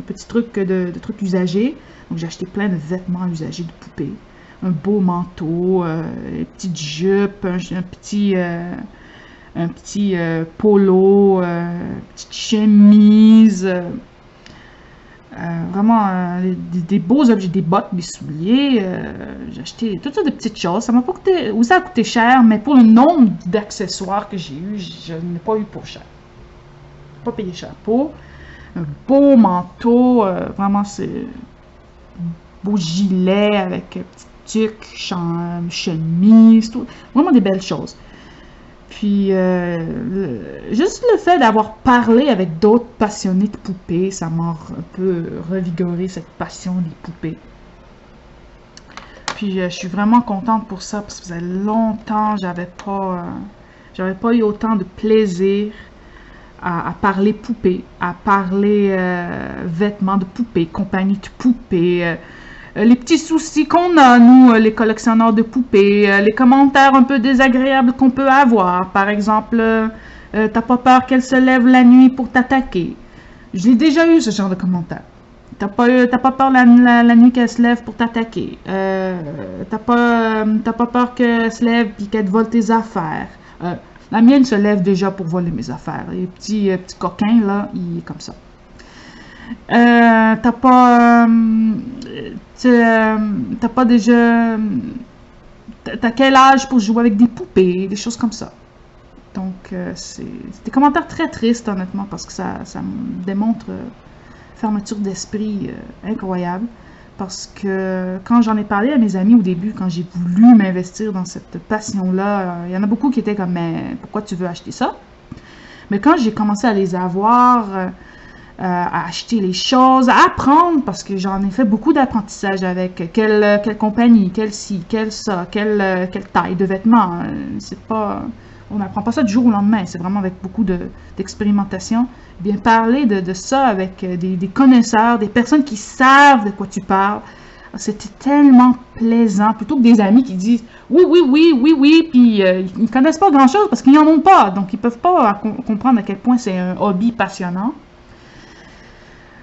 petit truc de trucs usagés. Donc, j'ai acheté plein de vêtements usagés de poupées. Un beau manteau, une petite jupe, un petit polo, une petite chemise. Vraiment des beaux objets, des bottes, des souliers. J'ai acheté toutes sortes de petites choses. Ça m'a pas coûté, ou ça a coûté cher, mais pour le nombre d'accessoires que j'ai eu, je n'ai pas eu pour cher. Pas payé cher pour. Un beau manteau, vraiment c'est un beau gilet avec un petit tuque, chemise, tout. Vraiment des belles choses. Puis, juste le fait d'avoir parlé avec d'autres passionnés de poupées, ça m'a un peu revigoré cette passion des poupées. Puis, je suis vraiment contente pour ça, parce que ça faisait longtemps que j'avais pas eu autant de plaisir à parler poupées, à parler vêtements de poupées, compagnie de poupées, les petits soucis qu'on a, nous, les collectionneurs de poupées, les commentaires un peu désagréables qu'on peut avoir. Par exemple, t'as pas peur qu'elle se lève la nuit pour t'attaquer. J'ai déjà eu ce genre de commentaires. T'as pas peur la nuit qu'elle se lève pour t'attaquer. T'as pas peur qu'elle se lève et qu'elle te vole tes affaires. La mienne se lève déjà pour voler mes affaires. Les petits coquins, là, il est comme ça. T'as pas déjà... T'as quel âge pour jouer avec des poupées, des choses comme ça. Donc, c'est des commentaires très tristes, honnêtement, parce que ça me démontre fermeture d'esprit incroyable. Parce que quand j'en ai parlé à mes amis au début, quand j'ai voulu m'investir dans cette passion-là, il y en a beaucoup qui étaient comme « Mais pourquoi tu veux acheter ça? » Mais quand j'ai commencé à les avoir, à acheter les choses, à apprendre, parce que j'en ai fait beaucoup d'apprentissage avec quelle compagnie, quelle ci, quelle ça, quelle taille de vêtements. C'est pas... On n'apprend pas ça du jour au lendemain, c'est vraiment avec beaucoup d'expérimentation. Bien, parler de ça avec des connaisseurs, des personnes qui savent de quoi tu parles, c'était tellement plaisant, plutôt que des amis qui disent « Oui, oui, oui, oui, oui », puis ils ne connaissent pas grand-chose parce qu'ils n'en ont pas, donc ils ne peuvent pas comprendre à quel point c'est un hobby passionnant.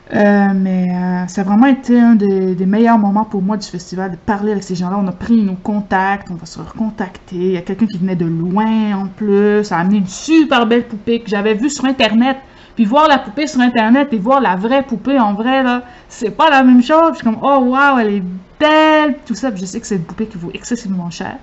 Ça a vraiment été un des meilleurs moments pour moi du festival, de parler avec ces gens-là. On a pris nos contacts, on va se recontacter. Il y a quelqu'un qui venait de loin en plus. Ça a amené une super belle poupée que j'avais vue sur Internet. Puis voir la poupée sur Internet et voir la vraie poupée en vrai, là, c'est pas la même chose. Je suis comme, oh wow, elle est belle, tout ça. Puis je sais que c'est une poupée qui vaut excessivement cher.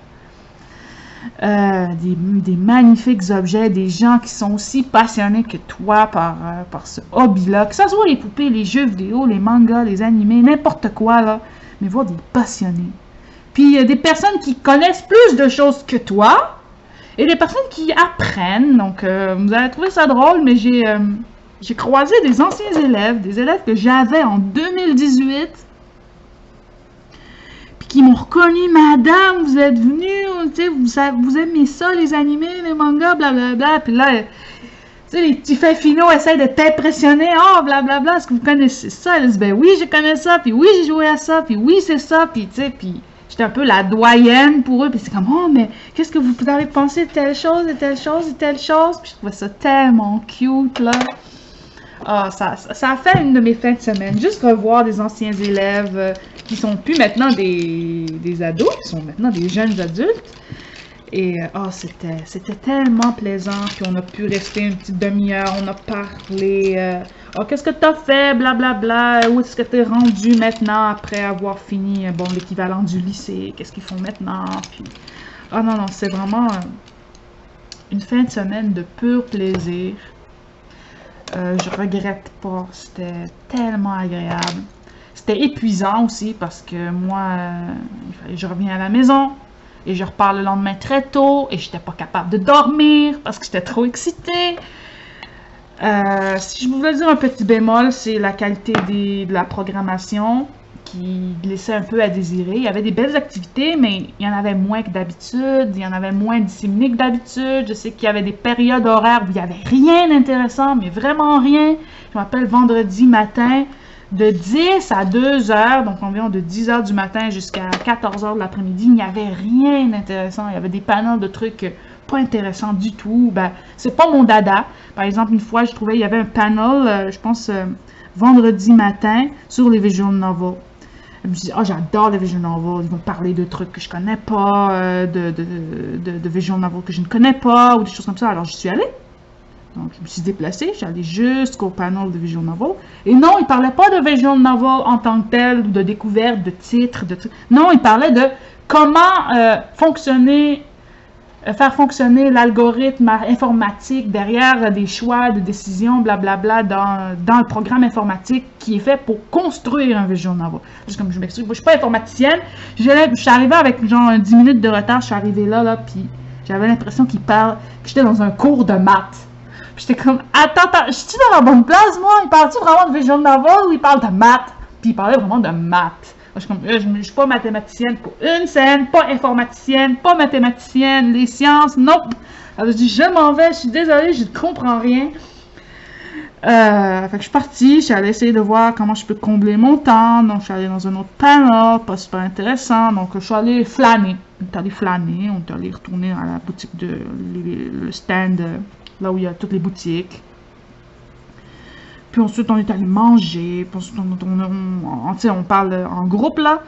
Des magnifiques objets, des gens qui sont aussi passionnés que toi par ce hobby-là, que ce soit les poupées, les jeux vidéo, les mangas, les animés, n'importe quoi, là, mais voir des passionnés. Puis des personnes qui connaissent plus de choses que toi, et des personnes qui apprennent, donc vous allez trouver ça drôle, mais j'ai croisé des anciens élèves, des élèves que j'avais en 2018, qui m'ont reconnu, madame, vous êtes venue, vous aimez ça, les animés, les mangas, blablabla. Puis là, tu sais, les petits fins finaux essayent de t'impressionner. Oh, blablabla, est-ce que vous connaissez ça? Elle dit, ben oui, je connais ça, puis oui, j'ai joué à ça, puis oui, c'est ça, puis tu sais, puis j'étais un peu la doyenne pour eux, puis c'est comme, oh, mais qu'est-ce que vous avez pensé de telle chose, et telle chose, et telle chose? Puis je trouvais ça tellement cute, là. Ah, ça a fait une de mes fins de semaine. Juste revoir des anciens élèves qui sont plus maintenant des ados, qui sont maintenant des jeunes adultes. Et c'était tellement plaisant. Puis on a pu rester une petite demi-heure, on a parlé. Qu'est-ce que t'as fait, blablabla, où est-ce que t'es rendu maintenant après avoir fini, bon, l'équivalent du lycée, qu'est-ce qu'ils font maintenant. Puis, non, non, c'est vraiment une fin de semaine de pur plaisir. Je regrette pas, c'était tellement agréable. C'était épuisant aussi parce que moi, il fallait que je revienne à la maison et je repars le lendemain très tôt et j'étais pas capable de dormir parce que j'étais trop excitée. Si je voulais dire un petit bémol, c'est la qualité de la programmation qui laissait un peu à désirer. Il y avait des belles activités, mais il y en avait moins que d'habitude. Il y en avait moins disséminées que d'habitude. Je sais qu'il y avait des périodes horaires où il n'y avait rien d'intéressant, mais vraiment rien. Je m'appelle vendredi matin, de 10 à 2 heures, donc environ de 10 heures du matin jusqu'à 14 heures de l'après-midi, il n'y avait rien d'intéressant. Il y avait des panels de trucs pas intéressants du tout. Ben, c'est pas mon dada. Par exemple, une fois, je trouvais il y avait un panel, je pense, vendredi matin, sur les visual novels. Je me suis dit, j'adore les visual novels. Ils vont parler de trucs que je connais pas, de visual novels que je ne connais pas, ou des choses comme ça. Alors, je suis allée. Donc, je me suis déplacée. Je suis allée jusqu'au panel de visual novels. Et non, ils ne parlaient pas de visual novels en tant que tel, ou de découverte, de titres, de trucs. Non, ils parlaient de comment faire fonctionner l'algorithme informatique derrière des choix de décision, blablabla, dans le programme informatique qui est fait pour construire un visual novel. Juste comme je m'explique, moi je suis pas informaticienne, je suis arrivée avec genre 10 minutes de retard, je suis arrivée là, puis j'avais l'impression que j'étais dans un cours de maths. J'étais comme, attends, je suis dans la bonne place, moi? Il parle-tu vraiment de visual novel ou il parle de maths? Puis il parlait vraiment de maths. Je suis pas mathématicienne pour une scène, pas informaticienne, pas mathématicienne, les sciences, non. Alors je dis, je m'en vais, je suis désolée, je ne comprends rien. Fait que je suis partie, je suis allée essayer de voir comment je peux combler mon temps. Donc je suis allée dans un autre panel, pas super intéressant. Donc je suis allée flâner. On est allé flâner, on est allé retourner à la boutique le stand, là où il y a toutes les boutiques. Puis ensuite, on est allé manger. Puis ensuite, on parle en groupe, là.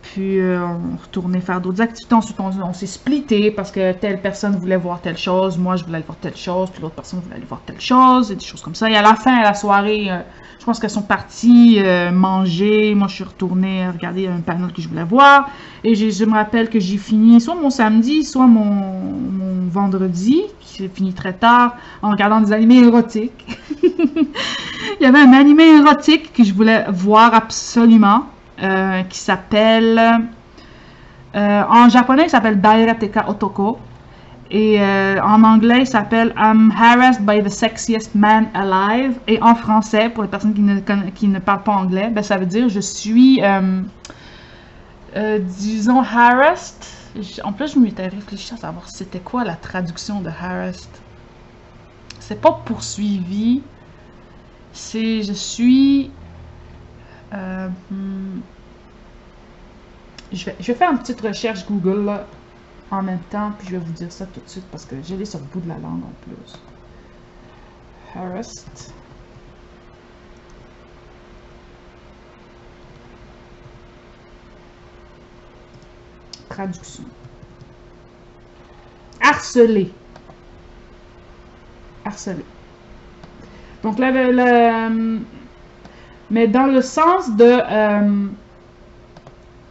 Puis, on retournait faire d'autres activités. Ensuite, on s'est splitté parce que telle personne voulait voir telle chose. Moi, je voulais aller voir telle chose. Puis l'autre personne voulait aller voir telle chose. Et des choses comme ça. Et à la fin, à la soirée, je pense qu'elles sont parties manger. Moi, je suis retournée regarder un panel que je voulais voir. Et je me rappelle que j'ai fini soit mon samedi, soit mon vendredi, qui s'est fini très tard, en regardant des animés érotiques. Il y avait un animé érotique que je voulais voir absolument, qui s'appelle, en japonais, il s'appelle Dairateka Otoko, et en anglais, il s'appelle I'm harassed by the sexiest man alive, et en français, pour les personnes qui ne parlent pas anglais, ben, ça veut dire je suis, disons, harassed. En plus, je m'étais réfléchi à savoir c'était quoi la traduction de harassed. C'est pas poursuivi. C'est je suis. Je vais faire une petite recherche Google là, en même temps, puis je vais vous dire ça tout de suite parce que je l'ai sur le bout de la langue en plus. Harassed. Traduction. Harceler. Harceler. Donc là, mais dans le sens de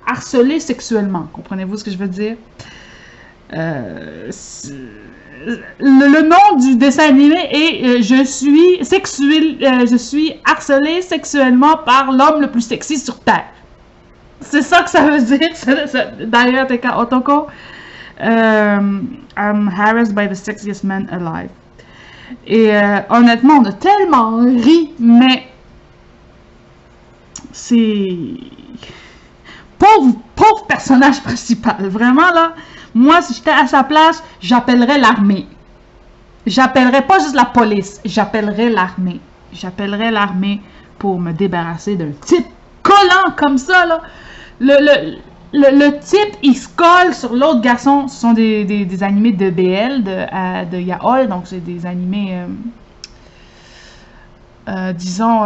harceler sexuellement. Comprenez-vous ce que je veux dire? Le nom du dessin animé est je suis harcelé sexuellement par l'homme le plus sexy sur Terre. C'est ça que ça veut dire, Dairateka Otoko. I'm harassed by the sexiest man alive. Et honnêtement, on a tellement ri, mais c'est pauvre personnage principal. Vraiment là, moi si j'étais à sa place, j'appellerais l'armée. J'appellerais pas juste la police, j'appellerais l'armée. J'appellerais l'armée pour me débarrasser d'un type collant comme ça là. Le type, il se colle sur l'autre garçon. Ce sont des animés de BL, de Yaoi, donc c'est des animés disons,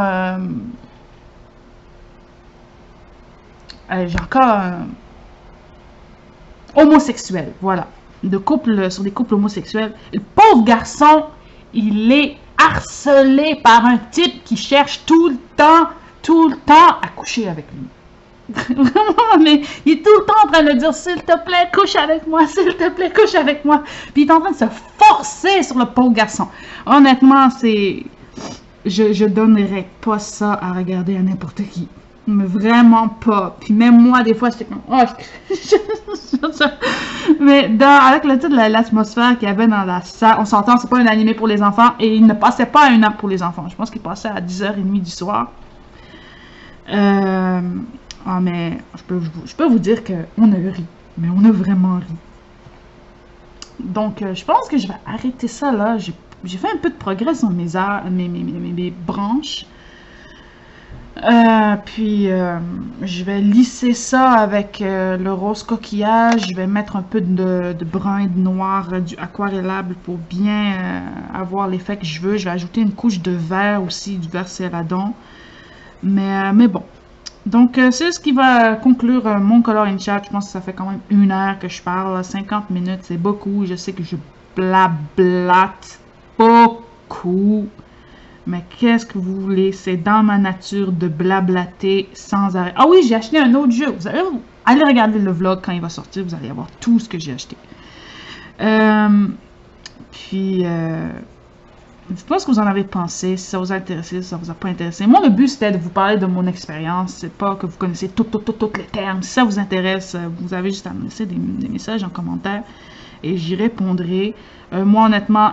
j'ai encore homosexuel, voilà, de couple, sur des couples homosexuels. Le pauvre garçon, il est harcelé par un type qui cherche tout le temps à coucher avec lui. Vraiment, mais il est tout le temps en train de dire, s'il te plaît, couche avec moi, s'il te plaît, couche avec moi. Puis il est en train de se forcer sur le pauvre garçon. Honnêtement, c'est... Je donnerais pas ça à regarder à n'importe qui. Mais vraiment pas. Puis même moi, des fois, j'étais comme... Oh, mais avec le titre, l'atmosphère qu'il y avait dans la salle, on s'entend, c'est pas un animé pour les enfants. Et il ne passait pas à 1 heure pour les enfants. Je pense qu'il passait à 10h30 du soir. Ah, mais je peux vous dire qu'on a ri. Mais on a vraiment ri. Donc, je pense que je vais arrêter ça là. J'ai fait un peu de progrès sur mes branches. Puis, je vais lisser ça avec le rose coquillage. Je vais mettre un peu de brun et de noir du aquarellable pour bien avoir l'effet que je veux. Je vais ajouter une couche de vert aussi, du vert céladon. Mais bon. Donc, c'est ce qui va conclure mon Color in Chat. Je pense que ça fait quand même 1 heure que je parle. 50 minutes, c'est beaucoup. Je sais que je blablate beaucoup. Mais qu'est-ce que vous voulez? C'est dans ma nature de blablater sans arrêt. Ah oui, j'ai acheté un autre jeu. Vous allez regarder le vlog quand il va sortir. Vous allez avoir tout ce que j'ai acheté. Puis... dites-moi ce que vous en avez pensé, si ça vous a intéressé, si ça vous a pas intéressé. Moi, le but, c'était de vous parler de mon expérience. C'est pas que vous connaissez tous les termes. Si ça vous intéresse, vous avez juste à me laisser des messages en commentaire et j'y répondrai. Moi, honnêtement,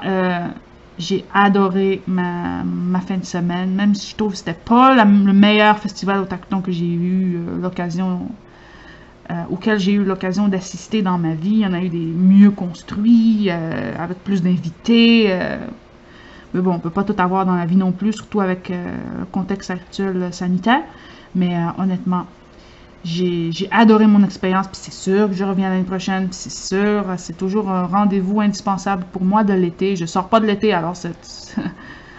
j'ai adoré ma fin de semaine, même si je trouve que c'était pas le meilleur festival autochtone que j'ai eu auquel j'ai eu l'occasion d'assister dans ma vie. Il y en a eu des mieux construits, avec plus d'invités. Mais bon, on peut pas tout avoir dans la vie non plus, surtout avec le contexte actuel sanitaire. Mais honnêtement, j'ai adoré mon expérience, puis c'est sûr que je reviens l'année prochaine, puis c'est sûr, c'est toujours un rendez-vous indispensable pour moi de l'été. Je sors pas de l'été, alors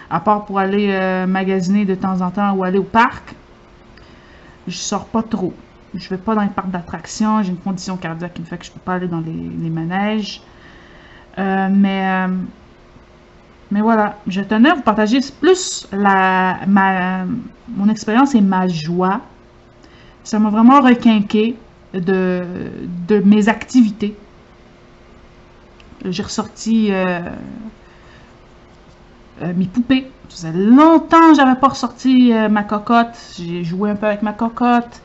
à part pour aller magasiner de temps en temps ou aller au parc, je sors pas trop. Je vais pas dans les parcs d'attractions, j'ai une condition cardiaque qui me fait que je peux pas aller dans les manèges. Mais voilà, je tenais à vous partager plus mon expérience et ma joie. Ça m'a vraiment requinqué de mes activités. J'ai ressorti mes poupées. Ça faisait longtemps que j'avais pas ressorti ma cocotte. J'ai joué un peu avec ma cocotte.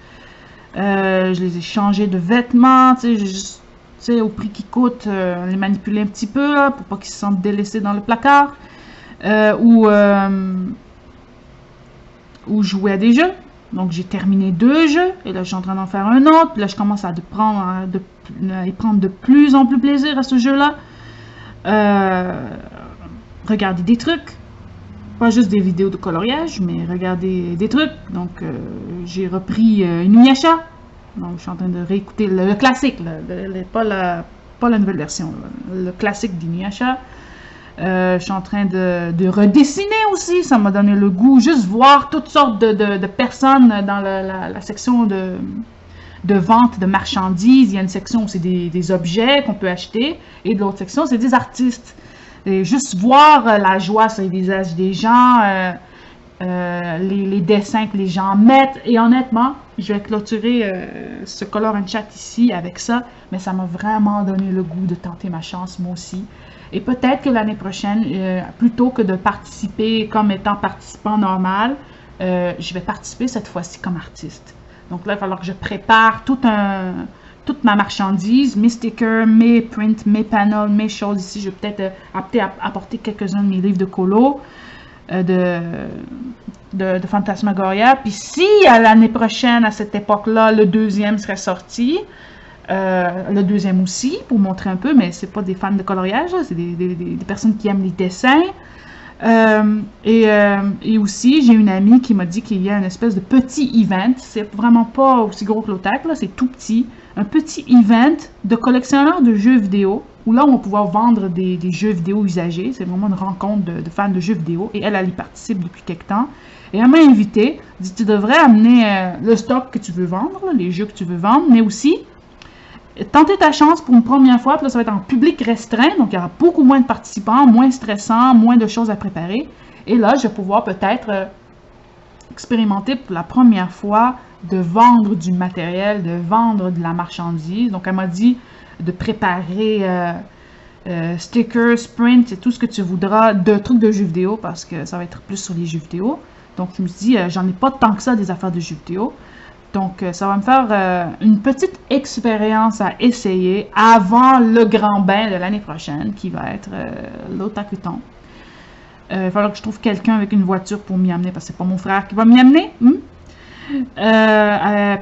Je les ai changés de vêtements. Tu sais, au prix qu'ils coûtent, les manipuler un petit peu là, pour pas qu'ils se sentent délaissés dans le placard. Ou jouer à des jeux. Donc j'ai terminé 2 jeux et là je suis en train d'en faire un autre. Puis là je commence à prendre de plus en plus plaisir à ce jeu-là. Regarder des trucs, pas juste des vidéos de coloriage, mais regarder des trucs. Donc j'ai repris Inuyasha. Donc je suis en train de réécouter le classique, pas la nouvelle version, le classique d'Inuyasha. Je suis en train de redessiner aussi, ça m'a donné le goût. Juste voir toutes sortes de personnes dans la section de vente de marchandises. Il y a une section où c'est des objets qu'on peut acheter et de l'autre section, c'est des artistes. Et juste voir la joie sur les visages des gens, les dessins que les gens mettent. Et honnêtement, je vais clôturer ce Color in Chat ici avec ça, mais ça m'a vraiment donné le goût de tenter ma chance moi aussi. Et peut-être que l'année prochaine, plutôt que de participer comme étant participant normal, je vais participer cette fois-ci comme artiste. Donc là, il va falloir que je prépare toute ma marchandise, mes stickers, mes prints, mes panels, mes choses ici. Je vais peut-être apporter quelques-uns de mes livres de colo, de Phantasmagoria. Puis si à l'année prochaine, à cette époque-là, le 2e serait sorti, le 2e aussi, pour montrer un peu, mais c'est pas des fans de coloriage, c'est des personnes qui aiment les dessins. Et aussi, j'ai une amie qui m'a dit qu'il y a une espèce de petit event, c'est vraiment pas aussi gros que l'OTAC, là, c'est tout petit, un petit event de collectionneurs de jeux vidéo où là, on va pouvoir vendre des jeux vidéo usagés. C'est vraiment une rencontre de fans de jeux vidéo. Et elle y participe depuis quelque temps. Et elle m'a invité, dit, tu devrais amener le stock que tu veux vendre, là, les jeux que tu veux vendre, mais aussi tenter ta chance pour une première fois. Puis là, ça va être en public restreint, donc il y aura beaucoup moins de participants, moins stressant, moins de choses à préparer. Et là, je vais pouvoir peut-être expérimenter pour la première fois de vendre du matériel, de vendre de la marchandise. Donc, elle m'a dit de préparer stickers, prints et tout ce que tu voudras de trucs de jeux vidéo parce que ça va être plus sur les jeux vidéo. Donc, je me suis dit, j'en ai pas tant que ça des affaires de jeux vidéo. Donc, ça va me faire une petite expérience à essayer avant le grand bain de l'année prochaine qui va être l'Otakuton. Il va falloir que je trouve quelqu'un avec une voiture pour m'y amener parce que c'est pas mon frère qui va m'y amener.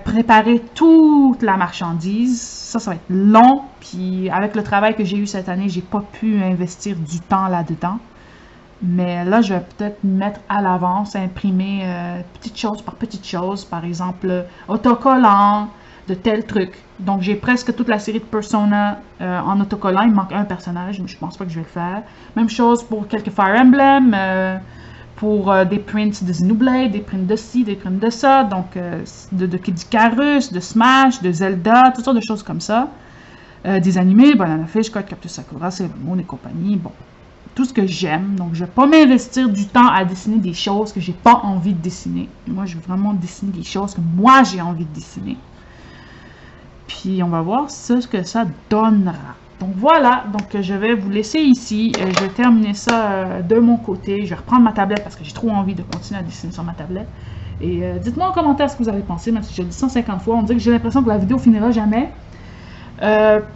Préparer toute la marchandise, ça va être long. Puis avec le travail que j'ai eu cette année, j'ai pas pu investir du temps là-dedans. Mais là, je vais peut-être mettre à l'avance, imprimer petite chose par petite chose. Par exemple, autocollant de tel truc. Donc, j'ai presque toute la série de Persona en autocollant. Il me manque un personnage, mais je pense pas que je vais le faire. Même chose pour quelques Fire Emblem, pour des prints de Xenoblade, des prints de ci, des prints de ça. Donc, de Kid Icarus, de Smash, de Zelda, toutes sortes de choses comme ça. Des animés, Banana Fish, Card Capture Sakura, Sailor Moon et compagnie. Bon, tout ce que j'aime. Donc, je vais pas m'investir du temps à dessiner des choses que j'ai pas envie de dessiner. Moi, je veux vraiment dessiner des choses que moi, j'ai envie de dessiner. Puis, on va voir ce que ça donnera. Donc, voilà. Donc, je vais vous laisser ici. Je vais terminer ça de mon côté. Je vais reprendre ma tablette parce que j'ai trop envie de continuer à dessiner sur ma tablette. Et dites-moi en commentaire ce que vous avez pensé, même si je le dis 150 fois. On dirait que j'ai l'impression que la vidéo finira jamais.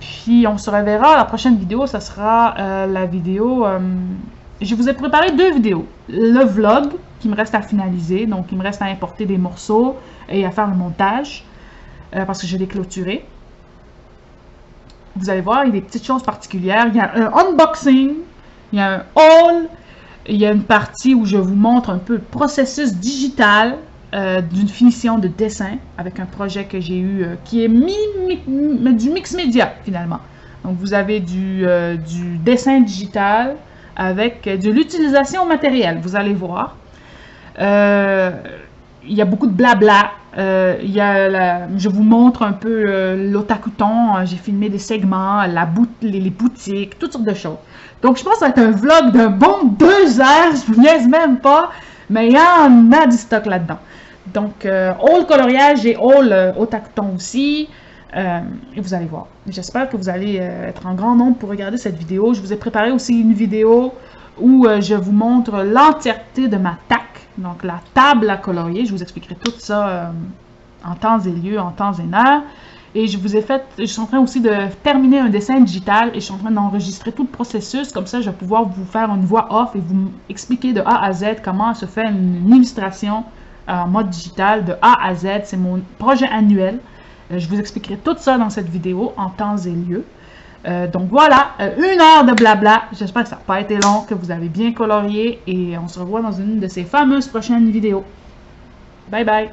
Puis on se reverra. La prochaine vidéo, ça sera la vidéo. Je vous ai préparé 2 vidéos. Le vlog qui me reste à finaliser, donc il me reste à importer des morceaux et à faire le montage parce que je l'ai clôturé. Vous allez voir, il y a des petites choses particulières. Il y a un unboxing, il y a un haul, il y a une partie où je vous montre un peu le processus digital d'une finition de dessin avec un projet que j'ai eu qui est du mix média finalement. Donc vous avez du dessin digital avec de l'utilisation matérielle, vous allez voir. Il y a beaucoup de blabla. Je vous montre un peu l'Otakuton. J'ai filmé des segments, les boutiques, toutes sortes de choses. Donc je pense que ça va être un vlog d'un bon 2 heures. Je vous niaise même pas. Mais il y en a du stock là-dedans. Donc, haul coloriage et haul Otakuton aussi. Et vous allez voir. J'espère que vous allez être en grand nombre pour regarder cette vidéo. Je vous ai préparé aussi une vidéo où je vous montre l'entièreté de ma TAC. Donc, la table à colorier. Je vous expliquerai tout ça en temps et lieu, en temps et heure. Et je suis en train aussi de terminer un dessin digital et je suis en train d'enregistrer tout le processus. Comme ça, je vais pouvoir vous faire une voix off et vous expliquer de A à Z comment se fait une illustration en mode digital de A à Z. C'est mon projet annuel. Je vous expliquerai tout ça dans cette vidéo en temps et lieu. Donc voilà, 1 heure de blabla. J'espère que ça n'a pas été long, que vous avez bien colorié et on se revoit dans une de ces fameuses prochaines vidéos. Bye bye!